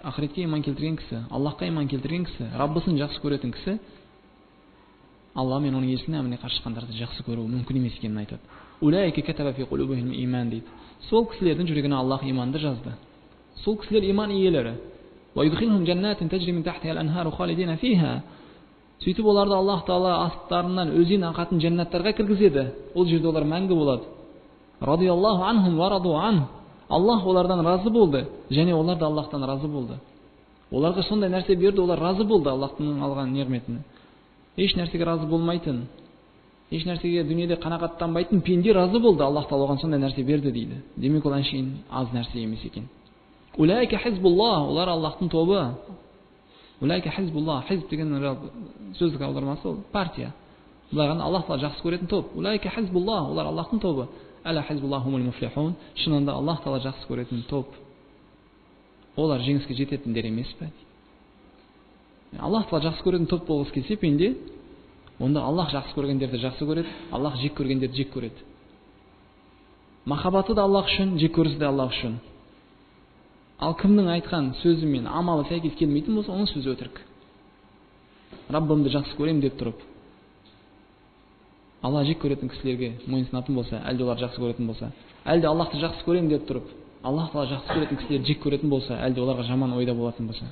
Ақыретке иман келтірген кісі, Аллахқа иман келтірген кісі, Раббысын жақсы көретін кісі, Алла мен оның елшісінің әміріне қарсы шыққандарды жақсы көруі мүмкін емес екенін айтады. Улайка катаба фи кулубихим иман дейді. Сол кісілердің жүрегіне Аллах иманды жазды. Сол кісілер иман иелері. Ва юдхилхум жаннатин тажри мин тахтиха ал-анхару халидина фиха. Сөйтіп оларды Аллах Таала астарынан өзен ағатын жәннаттарға кіргізеді. Ол жерде олар мәңгі болады. Радиаллаху анхум ва раду ан. Аллах олардан разы болды, және олар да Аллахтан разы болды. Оларға сондай нәрсе берді, олар разы болды Аллахтың алған неғметіне. Еш нәрсеге разы болмайтын, еш нәрсеге дүниеде қанағаттанбайтын пенде разы болды, Аллах Таала оған сондай нәрсе берді дейді. Демек ол әншейін аз нәрсе емес екен. Улайка хизбуллах, олар Аллахтың тобы. Улайка хизбуллах, хизб деген сөздік аудармасы ол партия. Бұлар Аллах Таала жақсы көретін топ. Улайка хизбуллах, олар Аллахтың тобы. Әла хизбуллах хумул муфлихун, шынында Аллах Таала жақсы көретін топ. Олар жеңіске жететіндер емес пе? Аллах Таала жақсы көретін топ болғысы келсе пенде, онда Аллах жақсы көргендерді жақсы көреді, Аллах жек көргендерді жек көреді. Махаббаты да Аллах үшін, жек көрісі де Аллах үшін. Ал кімнің айтқан сөзі мен амалы сәйкес келмейтін болса, оның сөзі өтірік. Раббымды жақсы көрем деп тұрып, Алла жек көретін кісілерге мойынсынатын болса, әлде олар жақсы көретін болса, әлде Аллахты жақсы көрем деп тұрып, Аллах Тағала жақсы көретін кісілерді жек көретін болса, әлде оларға жаман ойда болатын болса.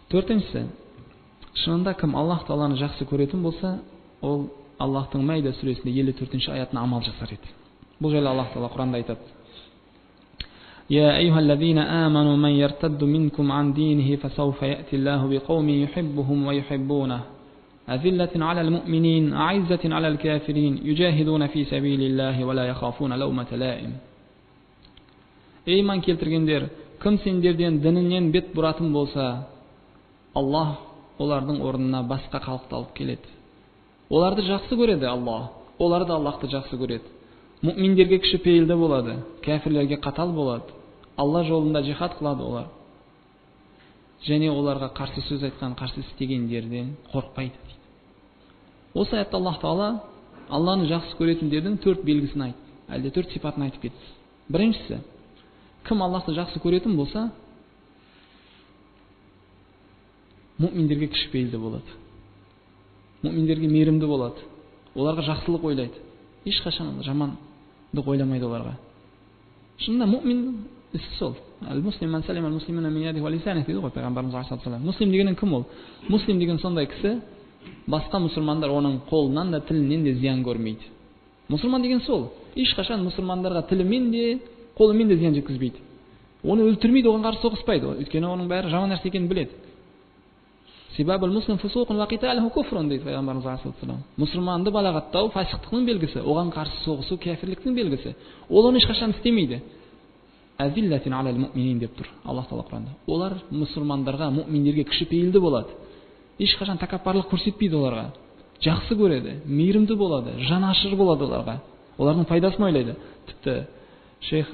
Төртіншісі, шынында кім Аллах Тағаланы жақсы көретін болса, ол Аллахтың Майда сүресінде 54-ші аятына амал жасар еді. Бұл жайлы Аллах Тағала Құранда айтады: يا أيها الذين آمنوا من يرتد منكم عن دينه فسوف يأتي الله بقوم يحبهم ويحبونه أذلة على المؤمنين أعزة على الكافرين يجاهدون في سبيل الله ولا يخافون لومة لائم. Ey iman келтіргендер, кім сендерден дінінен бет бұратын болса, Аллах олардың орнына басқа халықты алып келеді. Оларды жақсы көреді Аллах, олар да Аллахты жақсы көреді. Мұъминдерге кішіпейілді болады, кәфірлерге қатал болады. Алла жолында жихад қылады олар. Және оларға қарсы сөз айтқан, қарсы істегендерден қорықпайды дейді. Осы аятта Аллах Тағала Алланы жақсы көретіндердің 4 белгісін айтты, әлде 4 сипатын айтып кетті. Біріншісі, кім Аллахты жақсы көретін болса, мұъминдерге кішіпейілді болады. Мұъминдерге мейірімді болады. Оларға жақсылық ойлайды. Ешқашан жамандық ойламайды оларға. Шынында мұъмин ісі сол. Ал-муслим ман салима ал-муслимуна мин ядихи ва лисаниhi дейді ғой пайғамбарымыз алейхиссалам. Муслим деген кім ол? Муслим деген сондай кісі, басқа мұсылмандар оның қолынан да тілінен де зиян көрмейді. Мұсылман деген сол. Ешқашан мұсылмандарға тілімен де, қолымен де зиян жеткізбейді. Оны өлтірмейді, оған қарсы соғыспайды. Өйткені оның бәрі жаман нәрсе екенін біледі. Сибабул муслим фусуқун ва қиталуху куфрун дейді пайғамбарымыз алейхиссалам. Мұсылманды балағаттау фасиқтықтың белгісі, оған қарсы соғысу кәфірліктің белгісі. Ол оны ешқашан істемейді. Азиллатин алал муъминин деп тұр Аллах Тағала Құранда. Олар мұсылмандарға, мұъминдерге кішіпейілді болады. Ешқашан тәкаппарлық көрсетпейді оларға. Жақсы көреді, мейірімді болады, жанашыр болады оларға. Олардың пайдасын ойлайды. Тіпті шейх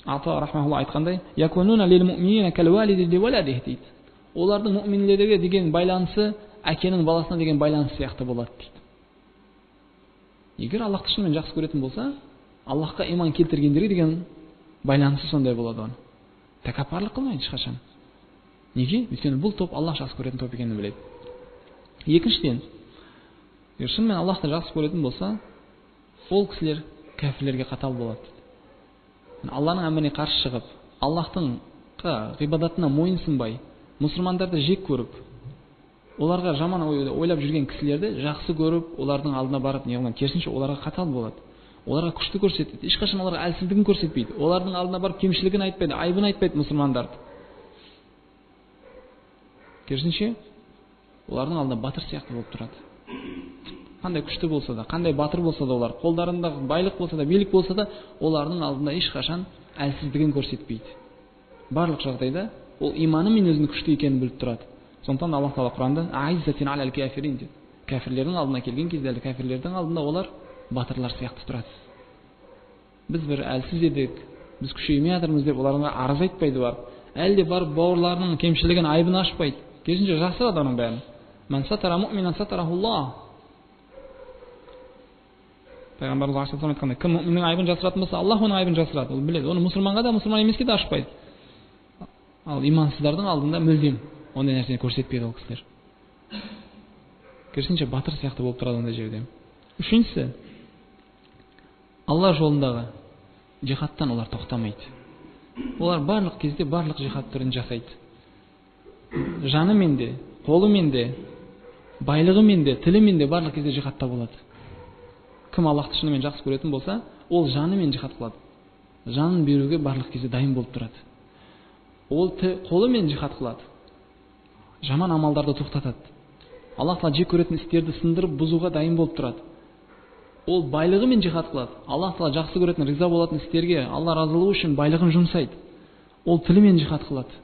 Ата рахмахулла айтқандай, якунуна лил муъминина кал валиди ли валадихи дейді. Олардың мұъминдерге деген байланысы әкенің баласына деген байланысы сияқты болады дейді. Егер Аллахты шынымен жақсы көретін болса, Аллахқа иман келтіргендерге деген байланысы сондай болады оны. Тәкаппарлық қылмайды ешқашан. Неге? Өйткені бұл топ Аллах жақсы көретін топ екенін біледі. Екіншіден, егер шынымен Аллахты жақсы көретін болса, ол кісілер кәфірлерге қатал болады. Алланың әміріне қарсы шығып, Аллахтың ғибадатына мойынсынбай, мұсылмандарды жек көріп, оларға жаман ойлап жүрген кісілерді жақсы көріп, олардың алдына барып, неғылған керісінше оларға қатал болады. Оларға күшті көрсетеді. Ешқашан оларға әлсіздігін көрсетпейді. Олардың алдына барып кемшілігін айтпайды, айыбын айтпайды мұсылмандарды. Керісінше олардың алдында батыр сияқты болып тұрады. Қандай күшті болса да, қандай батыр болса да олар, қолдарында байлық болса да, билік болса да, олардың алдында ешқашан әлсіздігін көрсетпейді. Барлық жағдайда ол иманы мен өзінің күшті екенін біліп тұрады. Сондықтан Аллах Тағала Құранда аиззатин алал кафирин дейді. Кәфірлердің алдына келген кезде, кәфірлердің алдында олар батырлар сияқты тұрады. Біз бір әлсіз едік, біз күшеймей жатырмыз деп оларға арыз айтпайды барып, әлде барып бауырларының кемшілігін, айыбын ашпайды. Керісінше жасырады оның бәрін. Ман сатара муъминан сатарахуллах. Пайғамбарымыз алейхиссалам айтқандай, кім мұъминнің айыбын жасыратын болса, Аллах оның айыбын жасырады. Ол біледі. Оны мұсылманға да, мұсылман емеске де ашпайды. Ал имансыздардың алдында мүлдем ондай нәрсені көрсетпейді ол кісілер. Керісінше батыр сияқты болып тұрады ондай жерде. Үшіншісі, Алла жолындағы жихадтан олар тоқтамайды. Олар барлық кезде барлық жихад түрін жасайды. Жанымен де, қолымен де, байлығымен де, тілімен де барлық кезде жихадта болады. Кім Аллахты шынымен жақсы көретін болса, ол жанымен жихад қылады. Жанын беруге барлық кезде дайын болып тұрады. Ол қолымен жихад қылады. Жаман амалдарды тоқтатады. Аллах Тағала жек көретін істерді сындырып бұзуға дайын болып тұрады. Ол байлығымен жихад қылады. Аллах Тағала жақсы көретін, риза болатын істерге Алла разылығы үшін байлығын жұмсайды. Ол тілімен жихад қылады.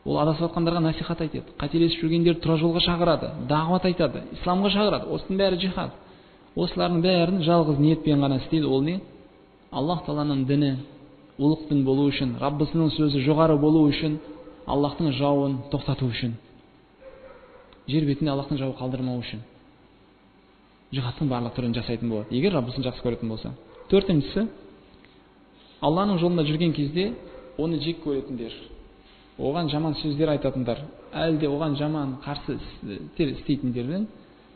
Ол адасып жатқандарға насихат айтады. Қателесіп жүргендерді тура жолға шақырады, дағуат айтады, исламға шақырады. Осының бәрі жихад. Осылардың бәрін жалғыз ниетпен ғана істейді. Ол не? Аллах Тағаланың діні ұлық дін болу үшін, Раббысының сөзі жоғары болу үшін, Аллахтың жауын тоқтату үшін, жер бетінде Аллахтың жауы қалдырмау үшін. жихадтың барлық түрін жасайтын болады, егер Раббысын жақсы көретін болса. Төртіншісі, Алланың жолында жүрген кезде оны жек көретіндер, оған жаман сөздер айтатындар, әлде оған жаман қарсы істер істейтіндерден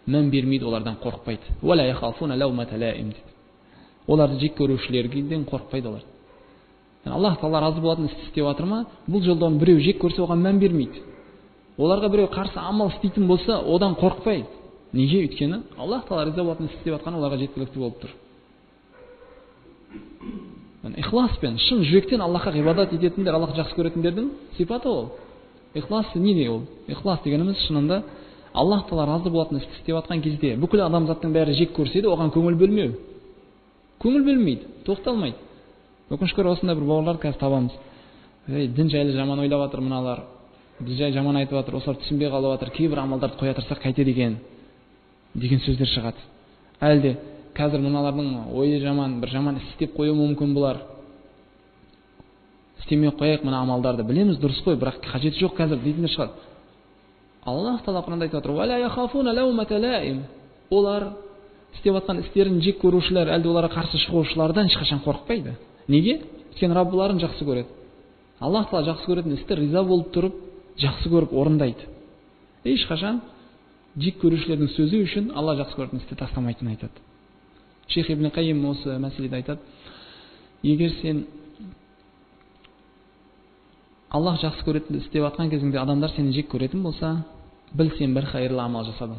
мән бермейді, олардан қорықпайды. Уәлә яхафуна лаумата лаим. Оларды жек көрушілерден қорықпайды олар. Аллах Тағала разы болатын істі істеп жатыр ма, бұл жолда оны біреу жек көрсе, оған мән бермейді. Оларға біреу қарсы амал істейтін болса, одан қорықпайды. Неге? Өйткені Аллах Тағала риза болатын істі істеп жатқаны оларға жеткілікті болып тұр. Ихласпен, шын жүректен Аллахқа ғибадат ететіндер, Аллах жақсы көретіндердің сипаты ол. Ихлас не ол? Ихлас дегеніміз шынында Аллах Тағала разы болатын істі істеп жатқан кезде бүкіл адамзаттың бәрі жек көрсе де, оған көңіл бөлмеу. Көңіл бөлмейді, тоқталмайды. Өкінішке орай осындай бір бауырлар қазір табамыз. Дін жайлы жаман ойлап жатыр мыналар, біз жай жаман айтып жатыр, осылар түсінбей қалып жатыр, кейбір амалдарды қоя тұрсақ қайтеді деген сөздер шығады. Әлде қазір мыналардың ойы жаман, бір жаман іс істеп қою мүмкін бұлар. Істемей қояйық мына амалдарды, білеміз дұрыс қой, бірақ қажеті жоқ қазір дейтіндер шығады. Аллах Тағала Құранда айтып отыр: "Валя яхафуна лаумата лаим". Олар істеп жатқан істерін жек көрушілер, әлде оларға қарсы шығушылардан ешқашан қорықпайды. Неге? Өйткені Раббыларын жақсы көреді. Аллах Тағала жақсы көретін істі риза болып тұрып, жақсы көріп орындайды. Ешқашан жек көрушілердің сөзі үшін Алла жақсы көретін істі тастамайтынын айтады. Шейх Ибн Қайим осы мәселеде айтады: егер сен Аллах жақсы көретін істеп жатқан кезіңде адамдар сені жек көретін болса, біл сен бір хайырлы амал жасадың.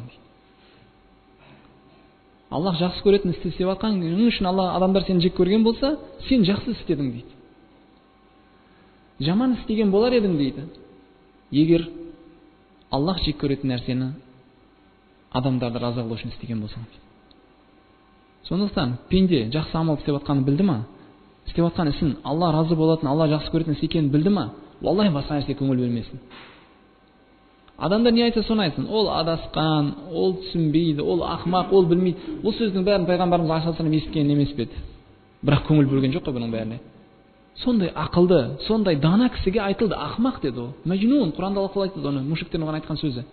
Аллах жақсы көретін істі істеп жатқан үшін адамдар сені жек көрген болса, сен жақсы істедің дейді. Жаман істеген болар едің дейді, егер Аллах жек көретін нәрсені адамдарды разы қылу үшін істеген болсаң. Сондықтан пенде жақсы амал істеп жатқанын білді ма? Істеп жатқан ісін Алла разы болатын, Алла жақсы көретін іс екенін білді ма? Валлахи басқа нәрсеге көңіл бөлмесін. Адамдар не айтса соны айтсын. Ол адасқан, ол түсінбейді, ол ақымақ, ол білмейді. Бұл сөздің бәрін пайғамбарымыз алейхиссалам естіген емес пе еді? Бірақ көңіл бөлген жоқ қой бұның бәріне. Сондай ақылды, сондай дана кісіге айтылды, ақымақ деді ол. Мәжнун, Құранда Алла Тағала айтты оны, мушриктердің оған айтқан сөзі.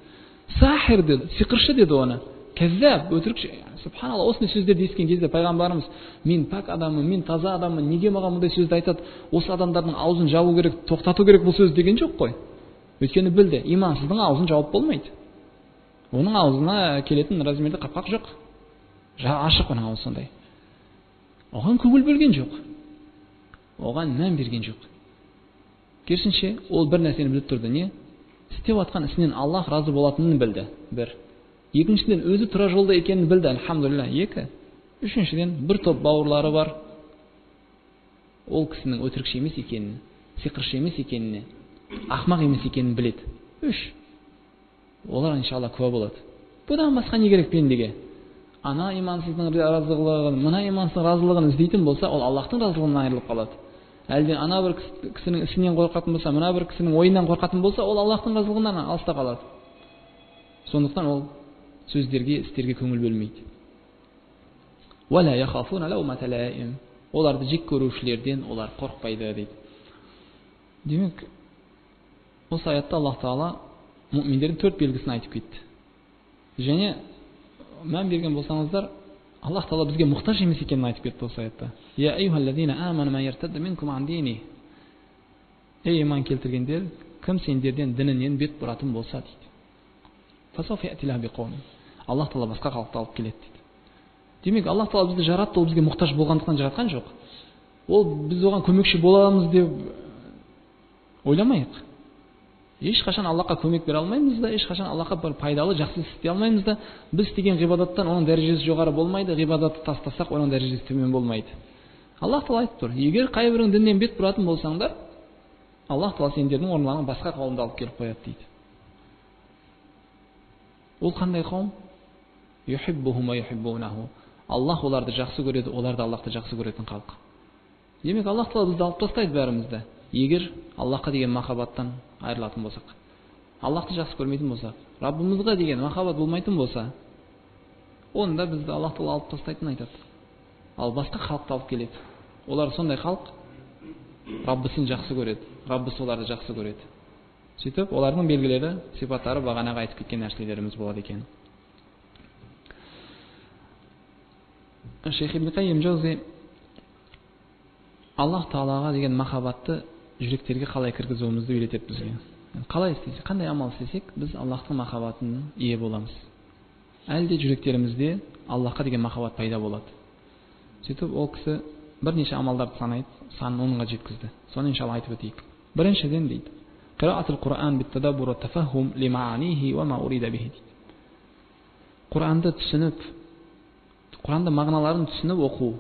Сахир деді, сиқыршы деді оны. Кәззаб, өтірікші. Субханалла, осындай сөздерді естіген кезде пайғамбарымыз: "Мен пак адаммын, мен таза адаммын, неге маған мұндай сөзді айтады? Осы адамдардың аузын жабу керек, тоқтату керек бұл сөз" деген жоқ қой. Өйткені білді, имансыздың аузын жауып болмайды. Оның аузына келетін размерде қапқақ жоқ. Ашық оның аузы сондай. Оған көңіл бөлген жоқ. Оған мән берген жоқ. Керісінше, ол бір нәрсені біліп тұрды, не? Істеп жатқан ісінен Аллах разы болатынын білді. Бір. Екіншіден, өзі тура жолда екенін білді, альхамдулилля. Екі. Үшіншіден, бір топ бауырлары бар. Ол кісінің өтірікші емес екенін, сиқыршы емес екенін, ақмақ емес екенін біледі. Үш. Олар иншалла куә болады. Бұдан басқа не керек пендеге? Ана имансыздың разылығын, мына имансыздың разылығын іздейтін болса, ол Аллахтың разылығынан айырылып қалады. Әлде ана бір кісінің ісінен қорқатын болса, мына бір кісінің ойынан қорқатын болса, ол Аллахтың разылығынан алыста қалады. Сондықтан ол сөздерге, істерге көңіл бөлмейді. Валя яхафуна лаумата лаим. Оларды жек көрушілерден олар қорықпайды дейді. Демек, осы аятта Аллах Тағала мұъминдердің 4 белгісін айтып кетті. Және мән берген болсаңыздар, Аллах Тағала бізге мұқтаж емес екенін айтып кетті осы аятта. Я айюхаллазина аману ман яртадда минкум ан дини. Ей иман келтіргендер, кім сендерден дінінен бет бұратын болса дейді. Фасауфа яъти лаху биқаум. Аллах Тағала басқа халықты алып келеді дейді. Демек, Аллах Тағала бізді жаратты, ол бізге мұқтаж болғандықтан жаратқан жоқ. Ол біз оған көмекші боламыз деп ойламайық. Ешқашан Аллахқа көмек бере алмаймыз да, ешқашан Аллахқа бір пайдалы жақсы істей алмаймыз да. Біз істеген ғибадаттан оның дәрежесі жоғары болмайды, ғибадатты тастасақ оның дәрежесі төмен болмайды. Аллах Тағала айтып тұр: егер қайбірің діннен бет бұратын болсаңдар, Аллах Тағала сендердің орындарыңа басқа қауымды алып келіп қояды дейді. Ол қандай қауым? Юхиббухум ва юхиббунаху. Аллах оларды жақсы көреді, олар да Аллахты жақсы көретін халық. Демек, Аллах Тағала бізді алып тастайды бәрімізді. Егер Аллахқа деген махаббаттан айырылатын болсақ, Аллахты жақсы көрмейтін болсақ, Раббымызға деген махаббат болмайтын болса, онда бізді Аллах Тағала алып тастайтынын айтады. Ал басқа халықты алып келеді. Олар сондай халық, Раббысын жақсы көреді, Раббысы оларды жақсы көреді. Сөйтіп, олардың белгілері, сипаттары бағанағы айтып кеткен нәрселеріміз болады екен. Шейх Ибн Кайим Джаузи Аллах Таалаға деген махаббатты жүректерге қалай кіргізуімізді үйретеді бізге. Қалай істесек, қандай амал істесек, біз Аллахтың махаббатына ие боламыз. Әлде жүректерімізде Аллахқа деген махаббат пайда болады. Сөйтіп ол кісі бірнеше амалдарды санайды, санын онға жеткізді. Соны иншалла айтып өтейік. Біріншіден дейді: Қираатул Құран бит-тадаббур ва тафаххум лимаанихи ва ма урида бихи. Құранды түсініп, Құранды мағыналарын түсініп оқу,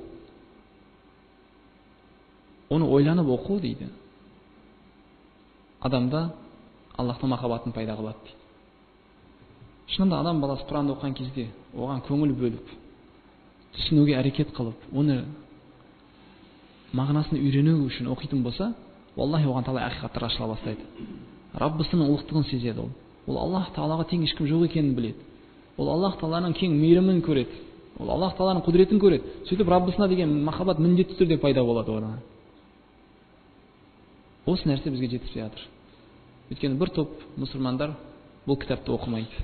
оны ойланып оқу дейді. Адамда Аллахтың махаббатын пайда қылады дейді. Шынында адам баласы Құранды оқыған кезде оған көңіл бөліп, түсінуге әрекет қылып, оны мағынасын үйрену үшін оқитын болса, валлахи оған талай ақиқаттар ашыла бастайды. Раббысының ұлықтығын сезеді ол. Ол Аллах Таалаға тең ешкім жоқ екенін біледі. Ол Аллах Тааланың кең мейірімін көреді. Ол Аллах Тааланың құдіретін көреді. Сөйтіп Раббысына деген махаббат міндетті түрде пайда болады оған. Осы нәрсе бізге жетіспей жатыр. Өйткені бір топ мұсылмандар бұл кітапты оқымайды.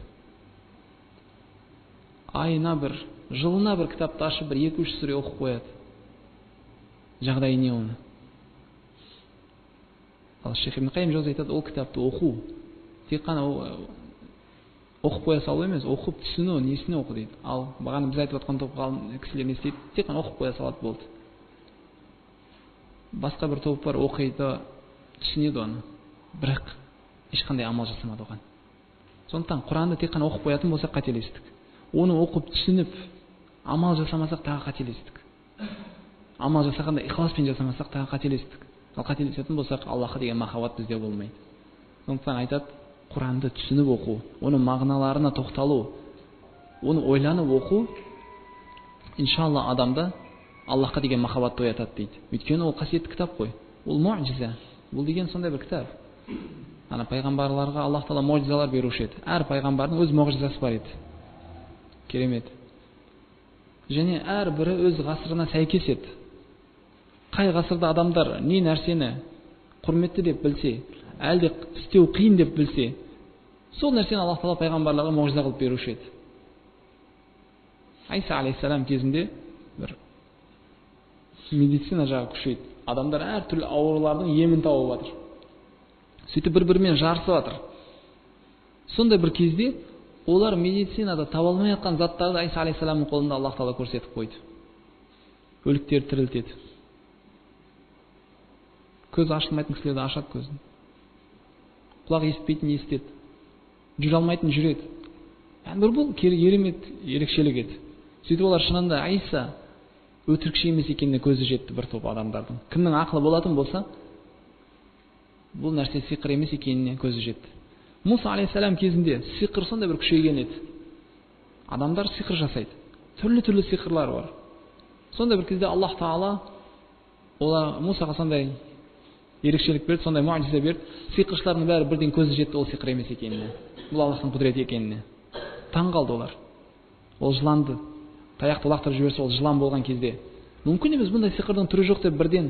Айына бір, жылына бір кітапты ашып, бір 2-3 сүре оқып қояды. Жағдайы не оны? Ал Шейх Ибн Кайим Джаузи айтады, ол кітапты оқу, тек қана оқып қоя салу емес, оқып түсіну, несіне оқу дейді. Ал бағана біз айтып отқан топ кісілер не істейді? Тек қана оқып қоя салады болды. Басқа бір топ бар, оқиды, түсінеді оны, бірақ ешқандай амал жасамады оған. Сондықтан Құранды тек қана оқып қоятын болсақ қателестік. Оны оқып түсініп, амал жасамасақ тағы қателестік. Амал жасағанда ихласпен жасамасақ тағы қателестік. Ал қателесетін болсақ, Аллахқа деген махаббат бізде болмайды. Сондықтан айтады, Құранды түсініп оқу, оның мағыналарына тоқталу, оны ойланып оқу, иншалла адамда Аллахқа деген махаббатты оятады дейді. Өйткені ол қасиетті кітап қой. Ол муъжиза. Бұл деген сондай бір кітап. Ана пайғамбарларға Аллах Таала муъжизалар беруші еді. Әр пайғамбардың өз муъжизасы бар еді. Керемет. Және әр бірі өз ғасырына сәйкес еді. Қай ғасырда адамдар не нәрсені құрметті деп білсе, әлде істеу қиын деп білсе, сол нәрсені Аллах Таала пайғамбарларға муъжиза қылып беруші еді. Айса алейхиссалам кезінде бір медицина жағы күшейді. Адамдар әртүрлі аурулардың емін тауып жатыр. Сөйтіп бір-бірімен жарысып жатыр. Сондай бір кезде олар медицинада таба алмай жатқан заттарды Айса алейхиссаламның қолында Аллах Таала көрсетіп қойды. Өліктерді тірілтеді. Көз ашылмайтын кісілерді ашады көзін. Құлақ естіпейтін естеді. Жүре алмайтын жүреді. Бір бұл керемет ерекшелік еді. Сөйтіп олар шынында Айса өтірікші емес екеніне көзі жетті бір топ адамдардың. Кімнің ақылы болатын болса, бұл нәрсе сиқыр емес екеніне көзі жетті. Муса алейхиссалам кезінде сиқыр сондай бір күшейген еді. Адамдар сиқыр жасайды. Түрлі сиқырлар бар. Сондай бір кезде Аллах Таала Мусаға сондай ерекшелік берді, сондай муъжиза берді. Сиқыршылардың бәрі бірден көзі жетті ол сиқыр емес екеніне. Бұл Аллахтың құдіреті екеніне. Таң қалды олар. Ол жыланды таяқты лақтырып жіберсе, ол жылан болған кезде мүмкін емес, бұндай сиқырдың түрі жоқ деп бірден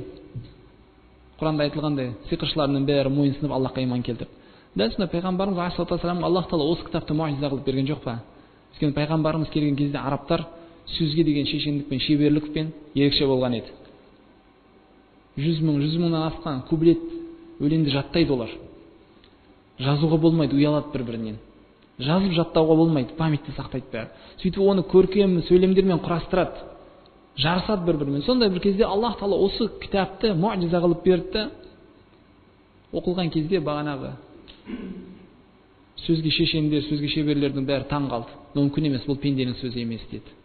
Құранда айтылғандай сиқыршылардың бәрі мойынсынып Аллахқа иман келтірді. Дәл сондай пайғамбарымыз алейхиссалату вассаламға Аллах Таала осы кітапты муъжиза қылып берген жоқ па? Өйткені пайғамбарымыз келген кезде арабтар сөзге деген шешендікпен, шеберлікпен ерекше болған еді. 100 мыңнан асқан куплет өлеңді жаттайды олар. Жазуға болмайды, ұялады бір-бірінен. Жазып жаттауға болмайды, памятте сақтайды бәрі. Сөйтіп оны көркем сөйлемдермен құрастырады, жарысады бір-бірімен. Сондай бір кезде Аллах Таала осы кітапты муъжиза қылып берді. Оқылған кезде бағанағы сөзге шешендер, сөзге шеберлердің бәрі таң қалды. Мүмкін емес, бұл пенденің сөзі емес деді.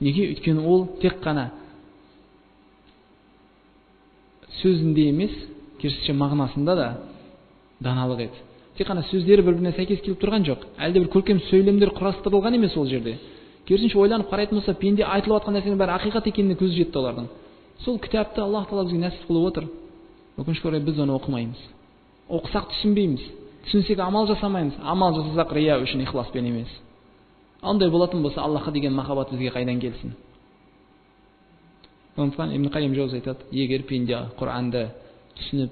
Неге? Өйткені ол тек қана сөзінде емес, керісінше мағынасында да даналық еді. Тек қана сөздері бір-біріне сәйкес келіп тұрған жоқ. Әлде бір көркем сөйлемдер құрастырылған емес ол жерде. Керісінше ойланып қарайтын болса, пенде айтылып жатқан нәрсенің бәрі ақиқат екеніне көз жетті олардың. Сол кітапты Аллах Таала бізге нәсіп қылып отыр. Өкінішке орай біз оны оқымаймыз. Оқысақ түсінбейміз. Түсінсек амал жасамаймыз. Амал жасасақ рия үшін, ихласпен емес. Андай болатын болса, Аллахқа деген махаббат бізге қайдан келсін? Сондықтан Ибн Кайим Джаузи айтады, егер пенде Құранды түсініп,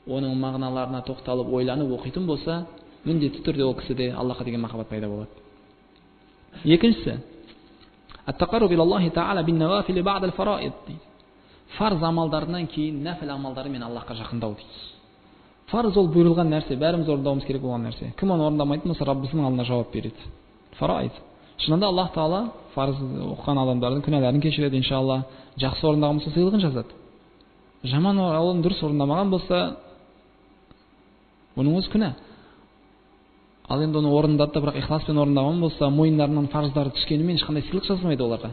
оның мағыналарына тоқталып, ойланып оқитын болса, міндетті түрде ол кісіде Аллахқа деген махаббат пайда болады. Екіншісі, Ат-тақарруб илаллахи та'ала бин-навафили ба'дал фараид дейді. Фарз амалдарынан кейін нафил амалдарымен Аллахқа жақындау дейді. Фарз ол бұйырылған нәрсе, бәріміз орындауымыз керек болған нәрсе. Кім оны орындамайтын болса, Раббысының алдында жауап береді. Фараид. Шынында Аллах Таала фарз оқыған адамдардың күнәларын кешіреді, иншалла. Жақсы орындаған болса, сыйлығын жазады. Жаман оны дұрыс орындамаған болса, оның өзі күнә. Ал енді оны орындады да, бірақ ихласпен орындаған болса, мойындарынан фарыздары түскенімен ешқандай сыйлық жазылмайды оларға.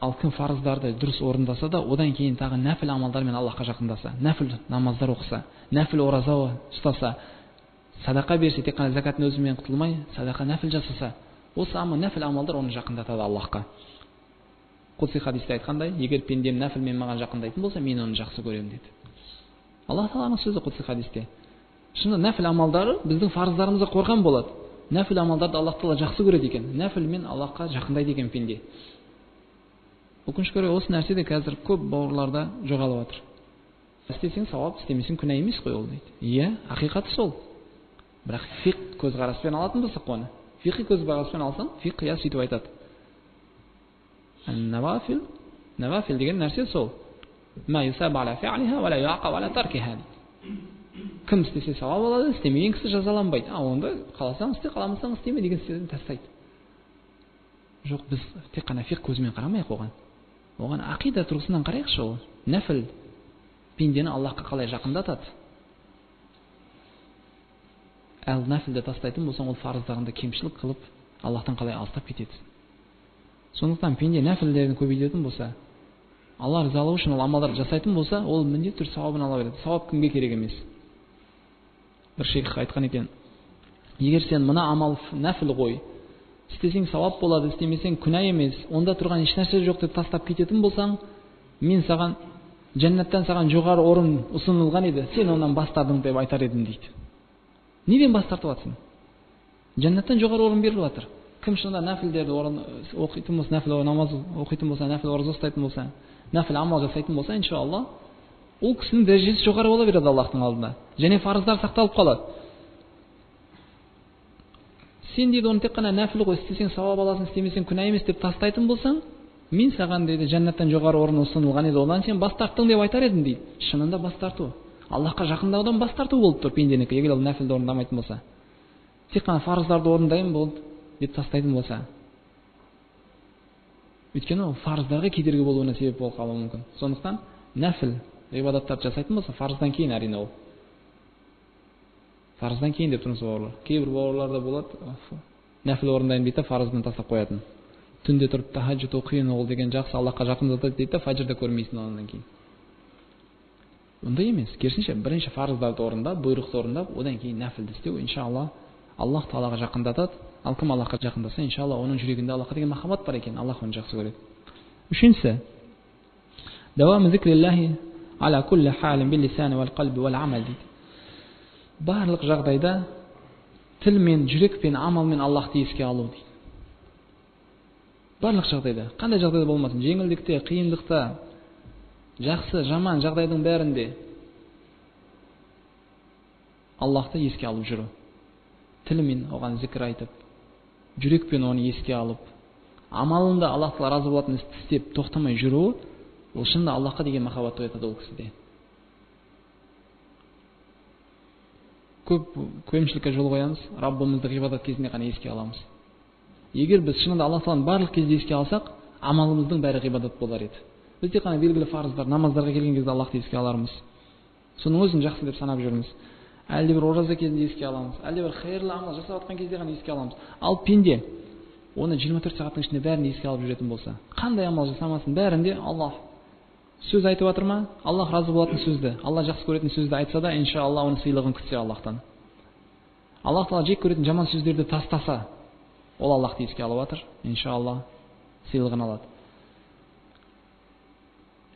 Ал кім фарыздарды дұрыс орындаса да, одан кейін тағы нәфіл амалдармен Аллахқа жақындаса, нәфіл намаздар оқыса, нәфіл ораза ұстаса, садақа берсе, тек қана закаттың өзімен құтылмай, садақа нәфіл жасаса, осы нәфіл амалдар оны жақындатады Аллахқа. Құдси хадисте айтқандай, егер пендем нәфілмен маған жақындайтын болса, мен оны жақсы көремін деді. Аллах Тааланың сөзі Құдси хадисте. Шынында нәфіл амалдары біздің фарыздарымызға қорған болады. Нәфіл амалдарды Аллах Таала жақсы көреді екен. Нәфілмен Аллахқа жақындайды екен пенде. Өкінішке орай осы нәрсе де қазір көп бауырларда жоғалып жатыр. Істесең сауап, істемесең күнә емес қой ол дейді. Иә, ақиқаты сол. Бірақ фиқ көзқараспен алатын болсақ оны. Фиқи көзқараспен алсаң, фиқ иә сөйтіп айтады. Навафил деген нәрсе сол. Ма юсаб аля фи'лиха ва ла юақаб аля таркиха. Кім істесе сауап алады, істемеген кісі жазаланбайды. Онда қаласаң істе, қаламасаң істеме деген сөзден тастайды. Жоқ, біз тек қана фиқ көзімен қарамайық оған. Оған ақида тұрғысынан қарайықшы ол. Нәфіл пендені Аллахқа қалай жақындатады. Ал нәфілді тастайтын болсаң, ол фарыздағында кемшілік қылып, Аллахтан қалай алыстап кетеді. Сондықтан пенде нәфілдерін көбейтетін болса, Алла ризалығы үшін ол амалдар жасайтын болса, ол міндетті түрде сауабын ала береді. Сауап кімге керек емес. Бір шейх айтқан екен, егер сен мына амал нәфіл ғой, істесең сауап болады, істемесең күнә емес, онда тұрған ешнәрсе жоқ деп тастап кететін болсаң, мен саған жәннаттан саған жоғары орын ұсынылған еді, сен онан бас тартың деп айтар едім дейді. Неден бас тартып жатсың? Жәннаттан жоғары орын беріліп жатыр. Кім шынында нәфілдерді оқитын болса, нәфіл намаз оқитын болса, нәфіл ораза ұстайтын болса, нәфіл амал жасайтын болса, иншалла, ол кісінің дәрежесі жоғары бола береді Аллахтың алдында. Және фарыздар сақталып қалады. Сен дейді оны тек қана нәфіл ғой, істесең сауап аласың, істемесең күнә емес деп тастайтын болсаң, мен саған дейді жәннаттан жоғары орын ұсынылған еді, одан сен бас тарттың деп айтар едім дейді. Шынында бас тарту. Аллахқа жақындаудан бас тарту болып тұр пенденікі, егер ол нәфілді орындамайтын болса. Тек қана фарыздарды орындаймын болды деп тастайтын болса. Өйткені ол фарыздарға кедергі болуына себеп болып қалуы мүмкін. Сондықтан нәфіл ғибадаттарды жасайтын болса, фарыздан кейін әрине ол. Фарыздан кейін деп тұрмыз бауырлар. Кейбір бауырларда болады, нәфіл орындайын дейді, фарыздан тастап қоятын. Түнде тұрып тахаджуд оқиын ол деген жақсы, Аллахқа жақындатады дейді, фаджрда көрмейсің одан кейін. Ондай емес. Керісінше бірінші фарыздарды орындап, бұйрықты орындап, одан кейін нәфілді істеу, иншалла, Аллах Таалаға жақындатады. Ал кім Аллахқа жақындаса, иншалла, оның жүрегінде Аллахқа деген махаббат бар екен, Аллах оны жақсы көреді. Үшіншісі, даваму зикриллахи аля кулли халин бил лисани вал қалби вал амал дейді. Барлық жағдайда тілмен, жүрекпен, амалмен Аллахты еске алу дейді. Барлық жағдайда, қандай жағдайда болмасын, жеңілдікте, қиындықта, жақсы, жаман жағдайдың бәрінде Аллахты еске алып жүру. Тілмен оған зікір айтып, жүрекпен оны еске алып, амалында Аллах Таала разы болатын істі істеп тоқтамай жүру, ол шынында Аллахқа деген махаббат оятады ол кісіде. Көп кемшілікке жол қоямыз, Раббымызды ғибадат кезінде ғана еске аламыз. Егер біз шынында Аллах Тааланы барлық кезде еске алсақ, амалымыздың бәрі ғибадат болар еді. Біз тек қана белгілі фарыздар, намаздарға келген кезде Аллахты еске алармыз. Соның өзін жақсы деп санап жүрміз. Әлде бір ораза кезінде еске аламыз, әлде бір хайырлы амал жасап жатқан кезде ғана еске аламыз. Ал пенде оны 24 сағаттың ішінде бәрін еске алып жүретін болса, қандай амал жасамасын, бәрінде Аллах сөз айтып жатыр ма? Аллах разы болатын сөзді, Аллах жақсы көретін сөзді айтса да, иншалла, оның сыйлығын күтсе Аллахтан. Аллах Таала жек көретін жаман сөздерді тастаса, ол Аллахты еске алып жатыр, иншалла, сыйлығын алады.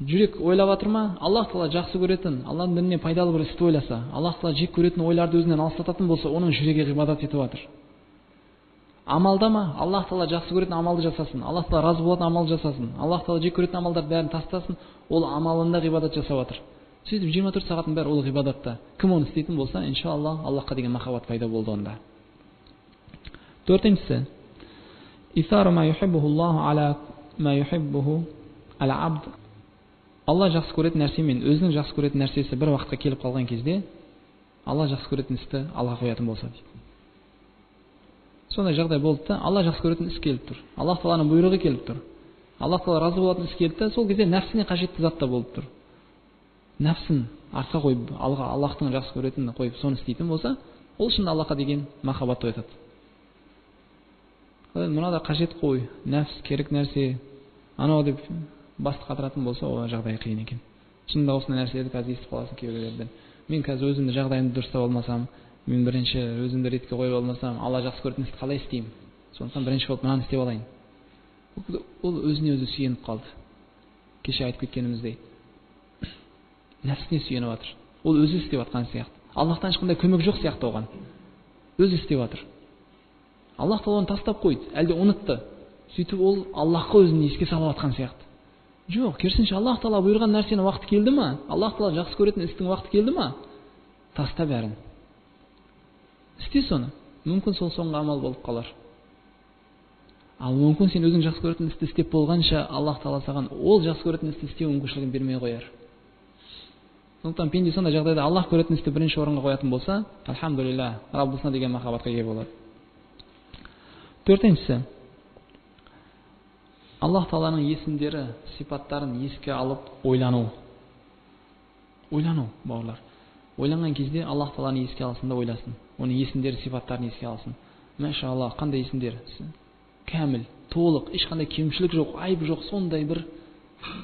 Жүрек ойлап жатыр ма? Аллах Таала жақсы көретін, Аллахның дініне пайдалы бір істі ойласа, Аллах Таала жек көретін ойларды өзінен алыстататын болса, оның жүрегі ғибадат етіп жатыр. Амалда ма? Аллах Таала жақсы көретін амалды жасасын, Аллах Таала разы болатын амал жасасын, Аллах Таала жек көретін амалдарды бәрін тастасын, ол амалында ғибадат жасап жатыр. Сөйтіп 24 сағаттың бәрі ол ғибадатта. Кім оны істейтін болса, иншалла, Аллахқа деген махаббат пайда болды онда. Төртіншісі, исару ма юхиббуху Аллаху ала ма юхиббуху аля абд. Алла жақсы көретін нәрсе мен өзінің жақсы көретін нәрсесі бір уақытқа келіп қалған кезде Алла жақсы көретін істі алға қоятын болса дейді. Сондай жағдай болды да, Алла жақсы көретін іс келіп тұр. Аллах Тағаланың бұйрығы келіп тұр. Аллах Тағала разы болатын іс келді, сол кезде нәпсіне қажетті зат та болып тұр. Нәпсін артқа қойып, алға Аллахтың жақсы көретінін қойып, соны істейтін болса, ол шын Аллахқа деген махаббат оятады. Мына да қажет қой, нәпс керек нәрсе, анау деп басты қатыратын болса, ол жағдай қиын екен. Шынында осындай нәрселерді қазір естіп қаласың кейбіреулерден. Мен қазір өзімді жағдайымды дұрыстап алмасам, мен бірінші өзімді ретке қойып алмасам, Алла жақсы көретін істі қалай істеймін? Сондықтан бірінші болып мынаны істеп алайын. Ол өзіне өзі сүйеніп қалды. Кеше айтып кеткеніміздей. Нәпсіне сүйеніп жатыр. Ол өзі істеп жатқан сияқты. Аллахтан ешқандай көмек жоқ сияқты оған. Өзі істеп жатыр. Аллах Тағала оны тастап қойды, әлде ұмытты. Сөйтіп ол Аллахқа өзін еске салып жатқан сияқты. Жоқ, керісінше Аллах Тағала бұйырған нәрсенің уақыты келді ма? Аллах Тағала жақсы көретін істің уақыты келді ма? Таста бәрін. Істе соны. Мүмкін сол соңғы амал болып қалар. Ал мүмкін сен өзің жақсы көретін істі істеп болғанша Аллах Тағала саған ол жақсы көретін істі істеу мүмкіншілігін бермей қояр. Сондықтан пенде сондай жағдайда Аллах көретін істі бірінші орынға қоятын болса, альхамдулилля, Раббысына деген махаббатқа ие болады. Төртіншісі, Аллах Тағаланың есімдері, сипаттарын еске алып ойлану. Ойлану, бауырлар. Ойланған кезде Аллах Тағаланы еске алсын да ойласын. Оның есімдері, сипаттарын еске алсын. Машалла, қандай есімдер? Кәміл, толық, ешқандай кемшілік жоқ, айып жоқ, сондай бір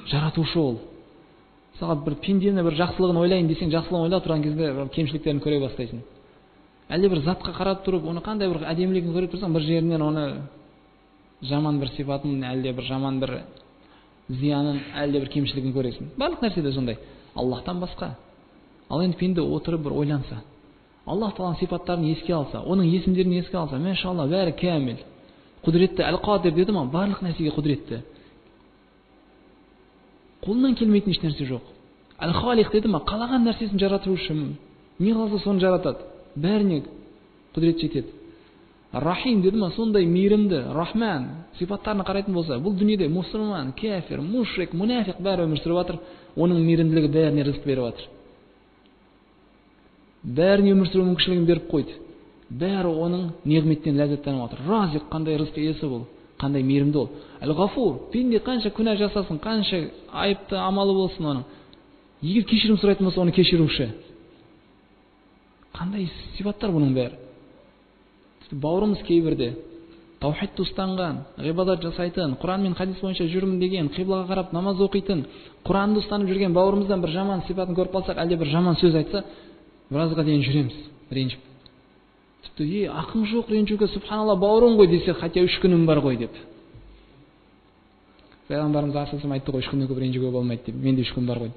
жаратушы ол. Саған бір пендені бір жақсылығын ойлайын десең, жақсылығын ойлап тұрған кезде кемшіліктерін көре бастайсың. Әлде бір затқа қарап тұрып, оны қандай бір әдемілігін көріп тұрсаң, бір жерінен оны жаман бір сипатын, әлде бір жаман бір зиянын, әлде бір кемшілігін көресің. Барлық нәрседе сондай. Аллахтан басқа. Ал енді пенде отырып бір ойланса, Аллах Тағаланың сипаттарын еске алса, оның есімдерін еске алса, машалла, бәрі кәміл. Құдіретті, әл-Қадир деді ма, барлық нәрсеге құдіретті. Қолынан келмейтін еш нәрсе жоқ. Әл-Халиқ деді ма, қалаған нәрсесін жаратушы, не қалса соны жаратады. Бәріне құдірет жетеді. Рахим деді ма, сондай мейірімді, Рахман сипаттарына қарайтын болса, бұл дүниеде мұсылман, кәфир, мушрик, мұнафиқ бәрі өмір сүріп жатыр, оның мейірімділігі бәріне рызық беріп жатыр. Бәріне өмір сүру мүмкіншілігін беріп қойды. Бәрі оның неғметтен ләззаттанып жатыр. Разиқ, қандай рызық иесі бұл, қандай мейірімді ол. Әл-Ғафур, пенде қанша күнә жасасын, қанша айыпты амалы болсын оның, егер кешірім сұрайтын болса, оны кешіруші. Қандай сипаттар бұның бәрі. Бауырымыз кейбірде таухидты ұстанған, ғибадат жасайтын, Құран мен хадис бойынша жүрмін деген, қиблаға қарап намаз оқитын, Құранды ұстанып жүрген бауырымыздан бір жаман сипатын көріп қалсақ, әлде бір жаман сөз айтса, біразға дейін жүреміз, ренжіп. Тіпті, ақың жоқ ренжуге, субханалла, бауырым ғой десе, хотя 3 күнім бар ғой деп. Пайғамбарымыз асылсым айтты ғой, 3 күннен көп ренжуге болмайды деп. Менде 3 күн бар ғой.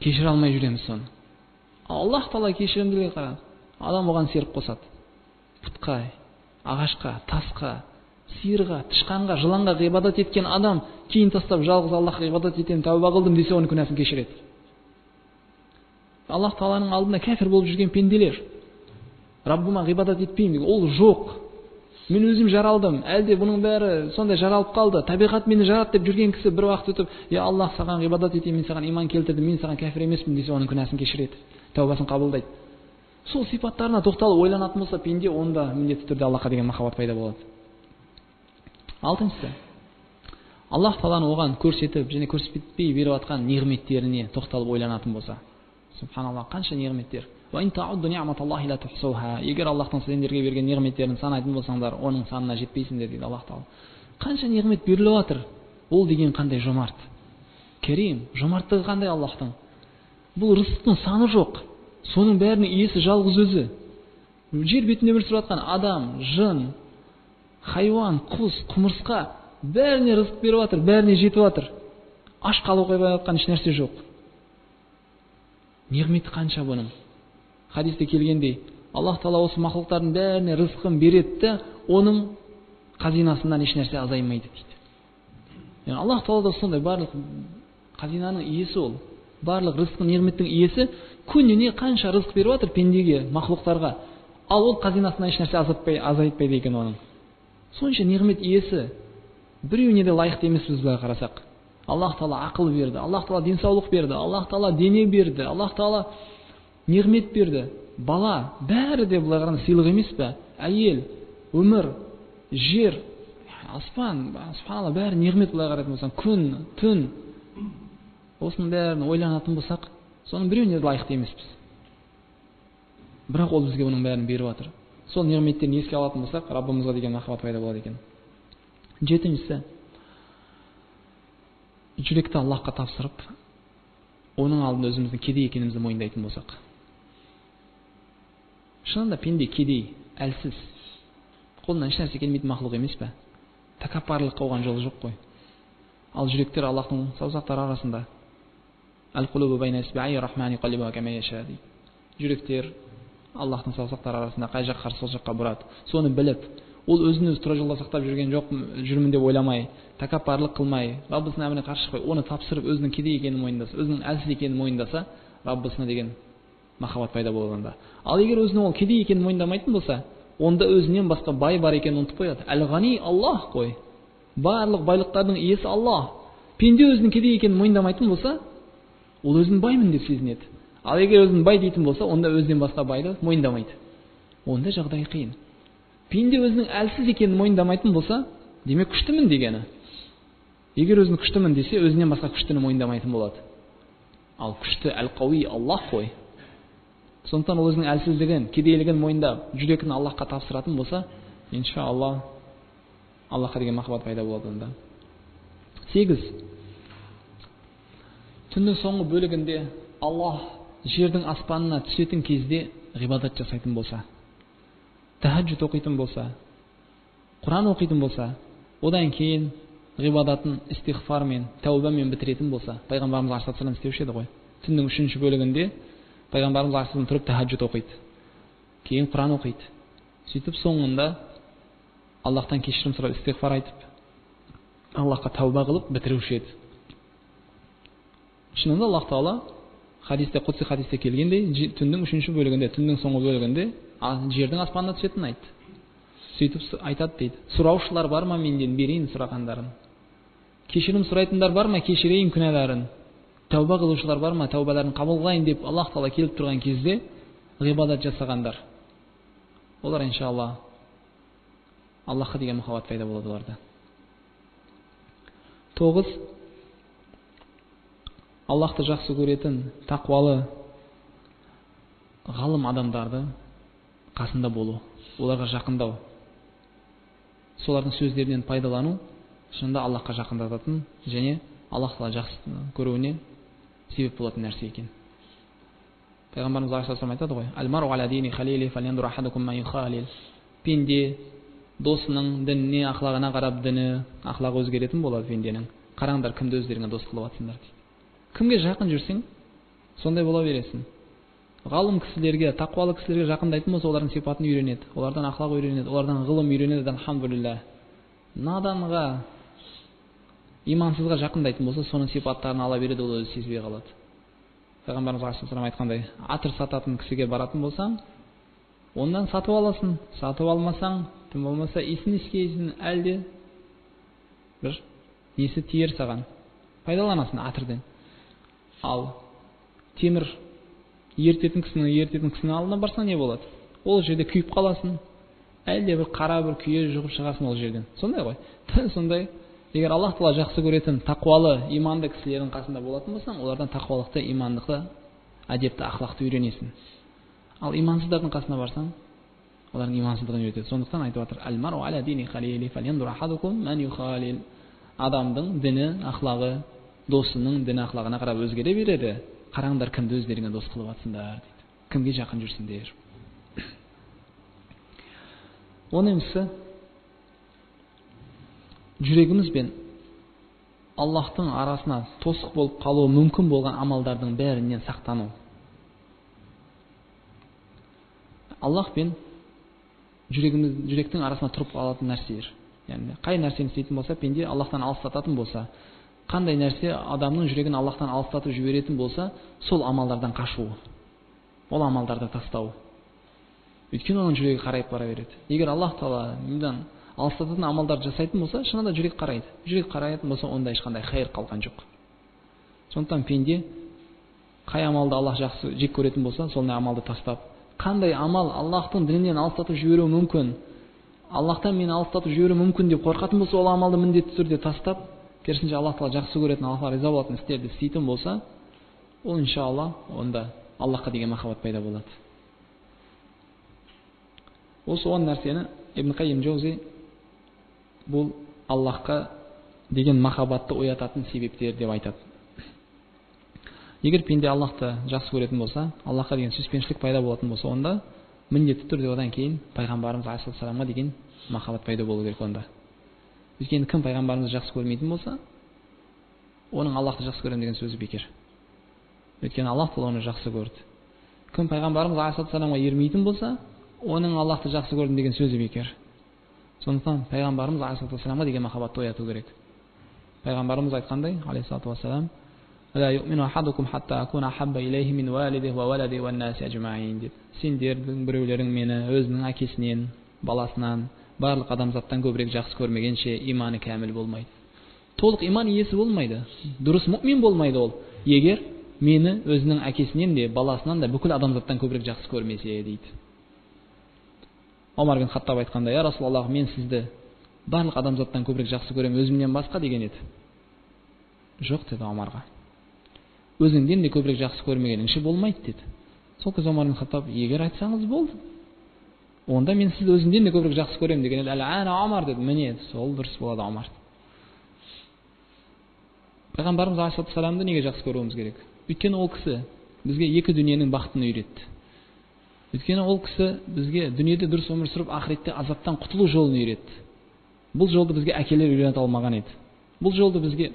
Кешіре алмай жүреміз соны. Аллах Тағала кешірімділігі қара. Адам оған серік қосады. Пұтқа, ағашқа, тасқа, сиырға, тышқанға, жыланға ғибадат еткен адам кейін тастап жалғыз Аллахқа ғибадат етемін, тәуба қылдым десе, оның күнәсін кешіреді. Аллах Тағаланың алдында кәфір болып жүрген пенделер, Раббыма ғибадат етпеймін, ол жоқ. Мен өзім жаралдым, әлде бұның бәрі сондай жаралып қалды, табиғат мені жарат деп жүрген кісі бір уақыт өтіп, я Аллах, саған ғибадат етемін, мен саған иман келтірдім, мен саған кәфір емеспін десе, оның күнәсін кешіреді, тәубасын қабылдайды. Сол сипаттарына тоқталып ойланатын болса пенде, онда міндетті түрде Аллахқа деген махаббат пайда болады. Алтыншысы, Аллах Тағаланы оған көрсетіп және көрсетпей беріп жатқан неғметтеріне тоқталып ойланатын болса. Субханаллах, қанша неғметтер. Егер Аллахтың сендерге берген неғметтерін санайтын болсаңдар, оның санына жетпейсіңдер дейді Аллах Тағала. Қанша неғмет беріліп жатыр. Ол деген қандай жомарт. Керим, жомарттығы қандай Аллахтың. Бұл рызықтың саны жоқ. Соның бәрінің иесі жалғыз өзі. Жер бетінде өмір сүріп жатқан адам, жын, хайуан, құс, құмырсқа бәріне рызық беріп жатыр, бәріне жетіп жатыр. Аш қалу қоймай жатқан еш нәрсе жоқ. Неғметі қанша бұның. Хадисте келгендей, Аллах Тағала осы мақлуқтардың бәріне рызқын береді, оның қазинасынан еш нәрсе азаймайды дейді. Аллах Тағала да сондай барлық қазинаның иесі ол. Барлық рызқын, неғметтің иесі, күніне қанша рызық беріп жатыр пендеге, мақлуқтарға. Ал ол қазинасынан еш нәрсе азайтпайды екен оның. Сонша неғмет иесі біреуіне де лайықты емеспіз былай қарасақ. Аллах Тағала ақыл берді, Аллах Тағала денсаулық берді, Аллах Тағала дене берді, Аллах Тағала неғмет берді. Бала, бәрі де былай қарағанда сыйлық емес пе? Әйел, өмір, жер, аспан, субханалла, бәрі неғмет былай қарайтын болсаң, күн, түн. Осының бәрін ойланатын болсақ, соның біреуіне де лайықты емеспіз. Бірақ ол бізге бұның бәрін беріп жатыр. Сол неғметтерін еске алатын болсақ, Раббымызға деген махаббат пайда болады екен. Жетіншісі, жүректі Аллахқа тапсырып, оның алдында өзіміздің кедей екенімізді мойындайтын болсақ. Шынында пенде кедей, әлсіз, қолынан еш нәрсе келмейтін мақлұқ емес пе? Тәкаппарлыққа оған жолы жоқ қой. Ал жүректер Аллахтың саусақтары арасында. Әл-құлубу байна исбаи рахмани қалибуха кама яша. Жүректер Аллахтың саусақтары арасында қай жаққа қарсы сол жаққа бұрады. Соны біліп, ол өзін өзі тура жолда сақтап жүрген жоқ, жүрмін деп ойламай, тәкаппарлық қылмай, Раббысының әміріне қарсы шықпай, оны тапсырып, өзінің кедей екенін мойындаса, өзінің әлсіз екенін мойындаса, Раббысына деген махаббат пайда болғанда. Ал егер өзінің ол кедей екенін мойындамайтын болса, онда өзінен басқа бай бар екенін ұмытып қояды. Әл-ғани Аллах қой. Барлық байлықтардың иесі Аллах. Пенде өзінің кедей екенін мойындамайтын болса, ол өзін баймын деп сезінеді. Ал егер өзін бай дейтін болса, онда өзінен басқа байды мойындамайды. Онда жағдай қиын. Пенде өзінің әлсіз екенін мойындамайтын болса, демек күштімін дегені. Егер өзін күштімін десе, өзінен басқа күштіні мойындамайтын болады. Ал күшті әл-қауи Аллах қой. Сондықтан ол өзінің әлсіздігін, кедейлігін мойындап, жүрегін Аллахқа тапсыратын болса, иншалла, Аллахқа деген махаббат пайда болады онда. 8. Түннің соңғы бөлігінде Аллах жердің аспанына түсетін кезде ғибадат жасайтын болса, тәһәджүд оқитын болса, Құран оқитын болса, одан кейін ғибадатын истиғфармен, тәубамен бітіретін болса, пайғамбарымыз алейхиссалам істеуші еді ғой. Түннің 3-ші бөлігінде пайғамбарымыз алейхиссалам тұрып тәһәджүд оқиды, кейін Құран оқиды. Сөйтіп соңында Аллахтан кешірім сұрап истиғфар айтып, Аллахқа тәуба қылып бітіруші еді. Шынында Аллах Тағала хадисте, құдси хадисте келгендей, түннің 3-ші бөлігінде, түннің соңғы бөлігінде жердің аспанына түсетінін айтты. Сөйтіп айтады дейді, сұраушылар бар ма менден, берейін сұрағандарын. Кешірім сұрайтындар бар ма, кешірейін күнәларын. Тәуба қылушылар бар ма, тәубаларын қабыл қылайын деп Аллах Тағала келіп тұрған кезде ғибадат жасағандар. Олар иншалла Аллахқа деген махаббат пайда болады оларда. 9. Аллахты жақсы көретін, тақуалы, ғалым адамдарды қасында болу, оларға жақындау, солардың сөздерінен пайдалану, шынында Аллахқа жақындататын және Аллахты жақсы көруіне себеп болатын нәрсе екен. Пайғамбарымыз алейхиссалам айтады ғой: "Әл-мар'у аля дини халили фальянзур ахадукум ман юхалил." Пенде досының дініне, ақлағына қарап діні, ақлағы өзгеретін болады пенденің. Қараңдар кімді өздеріңе дос қылып жатсыңдар дейді. Кімге жақын жүрсең, сондай бола бересің. Ғалым кісілерге, тақуалы кісілерге жақындайтын болса, олардың сипатын үйренеді, олардан ақлақ үйренеді, олардан ғылым үйренеді, алхамдулилля. Наданға, имансызға жақындайтын болса, соның сипаттарын ала береді, ол өзі сезбей қалады. Пайғамбарымыз алейхиссалам айтқандай, атыр сататын кісіге баратын болсаң, ондан сатып аласың, сатып алмасаң, тым болмаса исін иіскейсің, әлде бір несі тиер саған, пайдаланасың атырдан. Ал темір ертетін кісінің алдына барсаң не болады? Ол жерде күйіп қаласың, әлде бір қара бір күйе жұғып шығасың ол жерден. Сондай ғой. Сондай, егер Аллах Тағала жақсы көретін тақуалы, иманды кісілердің қасында болатын болсаң, олардан тақуалықты, имандықты, әдепті, ақлақты үйренесің. Ал имансыздардың қасына барсаң, олардың имансыздығын үйретеді. Сондықтан айтып жатыр: "Әл-мар'у аля дини халили фальянзур ахадукум ман юхалил." Адамдың діні, ақлағы досының діні, ақлағына қарап өзгере береді. Қараңдар кімді өздеріңе дос қылып жатсыңдар дейді. Кімге жақын жүрсіңдер. 10-ші, жүрегіміз бен Аллахтың арасына тосық болып қалуы мүмкін болған амалдардың бәрінен сақтану. Аллах пен жүректің арасына тұрып қалатын нәрселер. Яғни қай нәрсені істейтін болса, пенде Аллахтан алыстататын болса, қандай нәрсе адамның жүрегін Аллахтан алыстатып жіберетін болса, сол амалдардан қашуы, ол амалдарды тастау. Өйткені оның жүрегі қарайып бара береді. Егер Аллах Тағала алыстататын амалдарды жасайтын болса, шынында жүрек қарайды. Жүрек қарайтын болса, онда ешқандай хайыр қалған жоқ. Сондықтан пенде қай амалды Аллах жақсы жек көретін болса, сол амалды тастап, қандай амал Аллахтың дінінен алыстатып жіберуі мүмкін, Аллахтан мені алыстатып жіберуі мүмкін деп қорқатын болса, ол амалды міндетті түрде тастап, керісінше Аллах Тағала жақсы көретін, Аллахқа риза болатын істерді істейтін болса, ол иншалла онда Аллахқа деген махаббат пайда болады. Осы он нәрсені Ибн Қайим Джаузи бұл Аллахқа деген махаббатты оятатын себептер деп айтады. Егер пенде Аллахты жақсы көретін болса, Аллахқа деген сүйіспеншілік пайда болатын болса, онда міндетті түрде одан кейін пайғамбарымыз алейхиссаламға деген махаббат пайда болу керек онда. Өйткені кім пайғамбарымызды жақсы көрмейтін болса, оның Аллахты жақсы көремін деген сөзі бекер. Өйткені Аллах та оны жақсы көрді. Кім пайғамбарымыз алейхиссаламға ермейтін болса, оның Аллахты жақсы көрдім деген сөзі бекер. Сондықтан пайғамбарымыз алейхиссаламға деген махаббатты ояту керек. Пайғамбарымыз айтқандай, алейхиссалам, لا يؤمن أحدكم حتى أكون أحب إليه من والده وولده والناس أجمعين деп. Сендердің біреулерің мені өзінің әкесінен, баласынан, барлық адамзаттан көбірек жақсы көрмегенше иманы кәміл болмайды. Толық иман иесі болмайды. Дұрыс мұъмин болмайды ол. Егер мені өзінің әкесінен де, баласынан да бүкіл адамзаттан көбірек жақсы көрмесе дейді. Омар бин Хаттаб айтқанда, я Расулаллах, мен сізді барлық адамзаттан көбірек жақсы көремін өзімнен басқа деген еді. Жоқ деді Омарға. Өзіңден де көбірек жақсы көрмегеніңше болмайды деді. Сол кезде Омар бин Хаттаб, егер айтсаңыз болды, онда мен сізді өзімден де көбірек жақсы көремін деген еді. Ана Омар деді. Міне сол дұрыс болады Омар. Пайғамбарымыз алейхиссаламды неге жақсы көруіміз керек? Өйткені ол кісі бізге екі дүниенің бақытын үйретті. Өйткені ол кісі бізге дүниеде дұрыс өмір сүріп, ақыретте азаптан құтылу жолын үйретті. Бұл жолды бізге әкелер үйрете алмаған еді. Бұл жолды бізге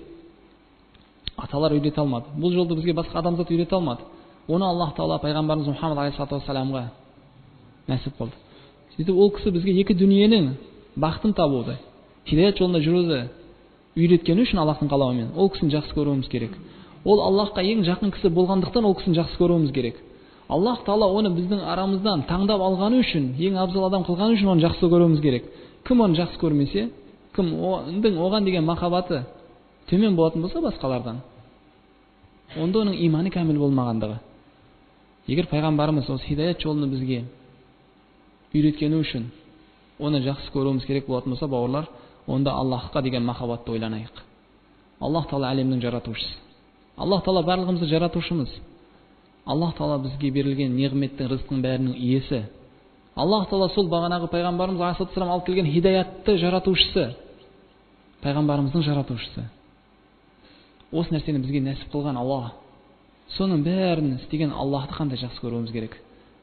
аталар үйрете алмады. Бұл жолды бізге басқа адамзат үйрете алмады. Оны Аллах Тағала пайғамбарымыз Мұхаммад алейхиссаламға нәсіп қылды. Сөйтіп ол кісі бізге екі дүниенің бақытын табуды, хидаят жолында жүруді үйреткені үшін Аллахтың қалауымен ол кісіні жақсы көруіміз керек. Ол Аллахқа ең жақын кісі болғандықтан ол кісіні жақсы көруіміз керек. Аллах Тағала оны біздің арамыздан таңдап алғаны үшін, ең абзал адам қылғаны үшін оны жақсы көруіміз керек. Кім оны жақсы көрмесе, кім оған деген махаббаты төмен болатын болса басқалардан, онда оның иманы кәміл болмағандығы. Егер пайғамбарымыз осы хидаят жолын бізге үйреткені үшін оны жақсы көруіміз керек болатын болса, бауырлар, онда Аллахқа деген махаббатты ойланайық. Аллах Тағала әлемнің жаратушысы. Аллах Тағала барлығымызды жаратушымыз. Аллах Тағала бізге берілген неғметтің, рызықтың бәрінің иесі. Аллах Тағала сол бағанағы пайғамбарымыз алейхиссалам алып келген хидаятты жаратушысы. Пайғамбарымыздың жаратушысы. Осы нәрсені бізге нәсіп қылған Аллах. Соның бәрін істеген Аллахты қандай жақсы көруіміз керек.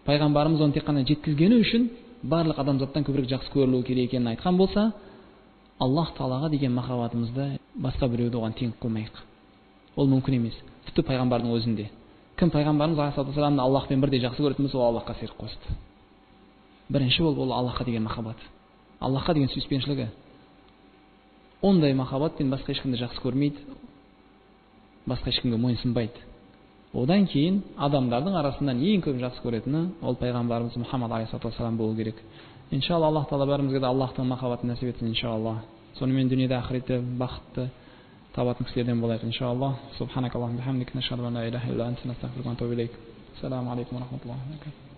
Пайғамбарымыз оны тек қана жеткізгені үшін барлық адамзаттан көбірек жақсы көрілуі керек екенін айтқан болса, Аллах Тағалаға деген махаббатымызды басқа біреуді оған тең қылмайық. Ол мүмкін емес. Тіпті пайғамбардың өзінде. Кім пайғамбарымыз алейхиссаламды Аллахпен бірдей жақсы көретін болса, ол Аллахқа серік қосты. Бірінші ол Аллахқа деген махаббат. Аллахқа деген сүйіспеншілігі. Ондай махаббатпен басқа ешкімді жақсы көрмейді, басқа ешкімге мойынсынбайды. Одан кейін адамдардың арасынан ең көп жақсы көретіні ол пайғамбарымыз Мұхаммад алейхиссалам болу керек. Иншалла Аллах Тағала бәрімізге де Аллахтың махаббатын нәсіп етсін иншалла. Сонымен дүниеде ақыретте бақытты табатын кісілерден болайық иншалла. Субханакаллахумма бихамдика нашһаду ан ла илаха илля анта настағфирука ва натубу илейк. Ассаламу алейкум ва рахматуллахи ва баракатуһу.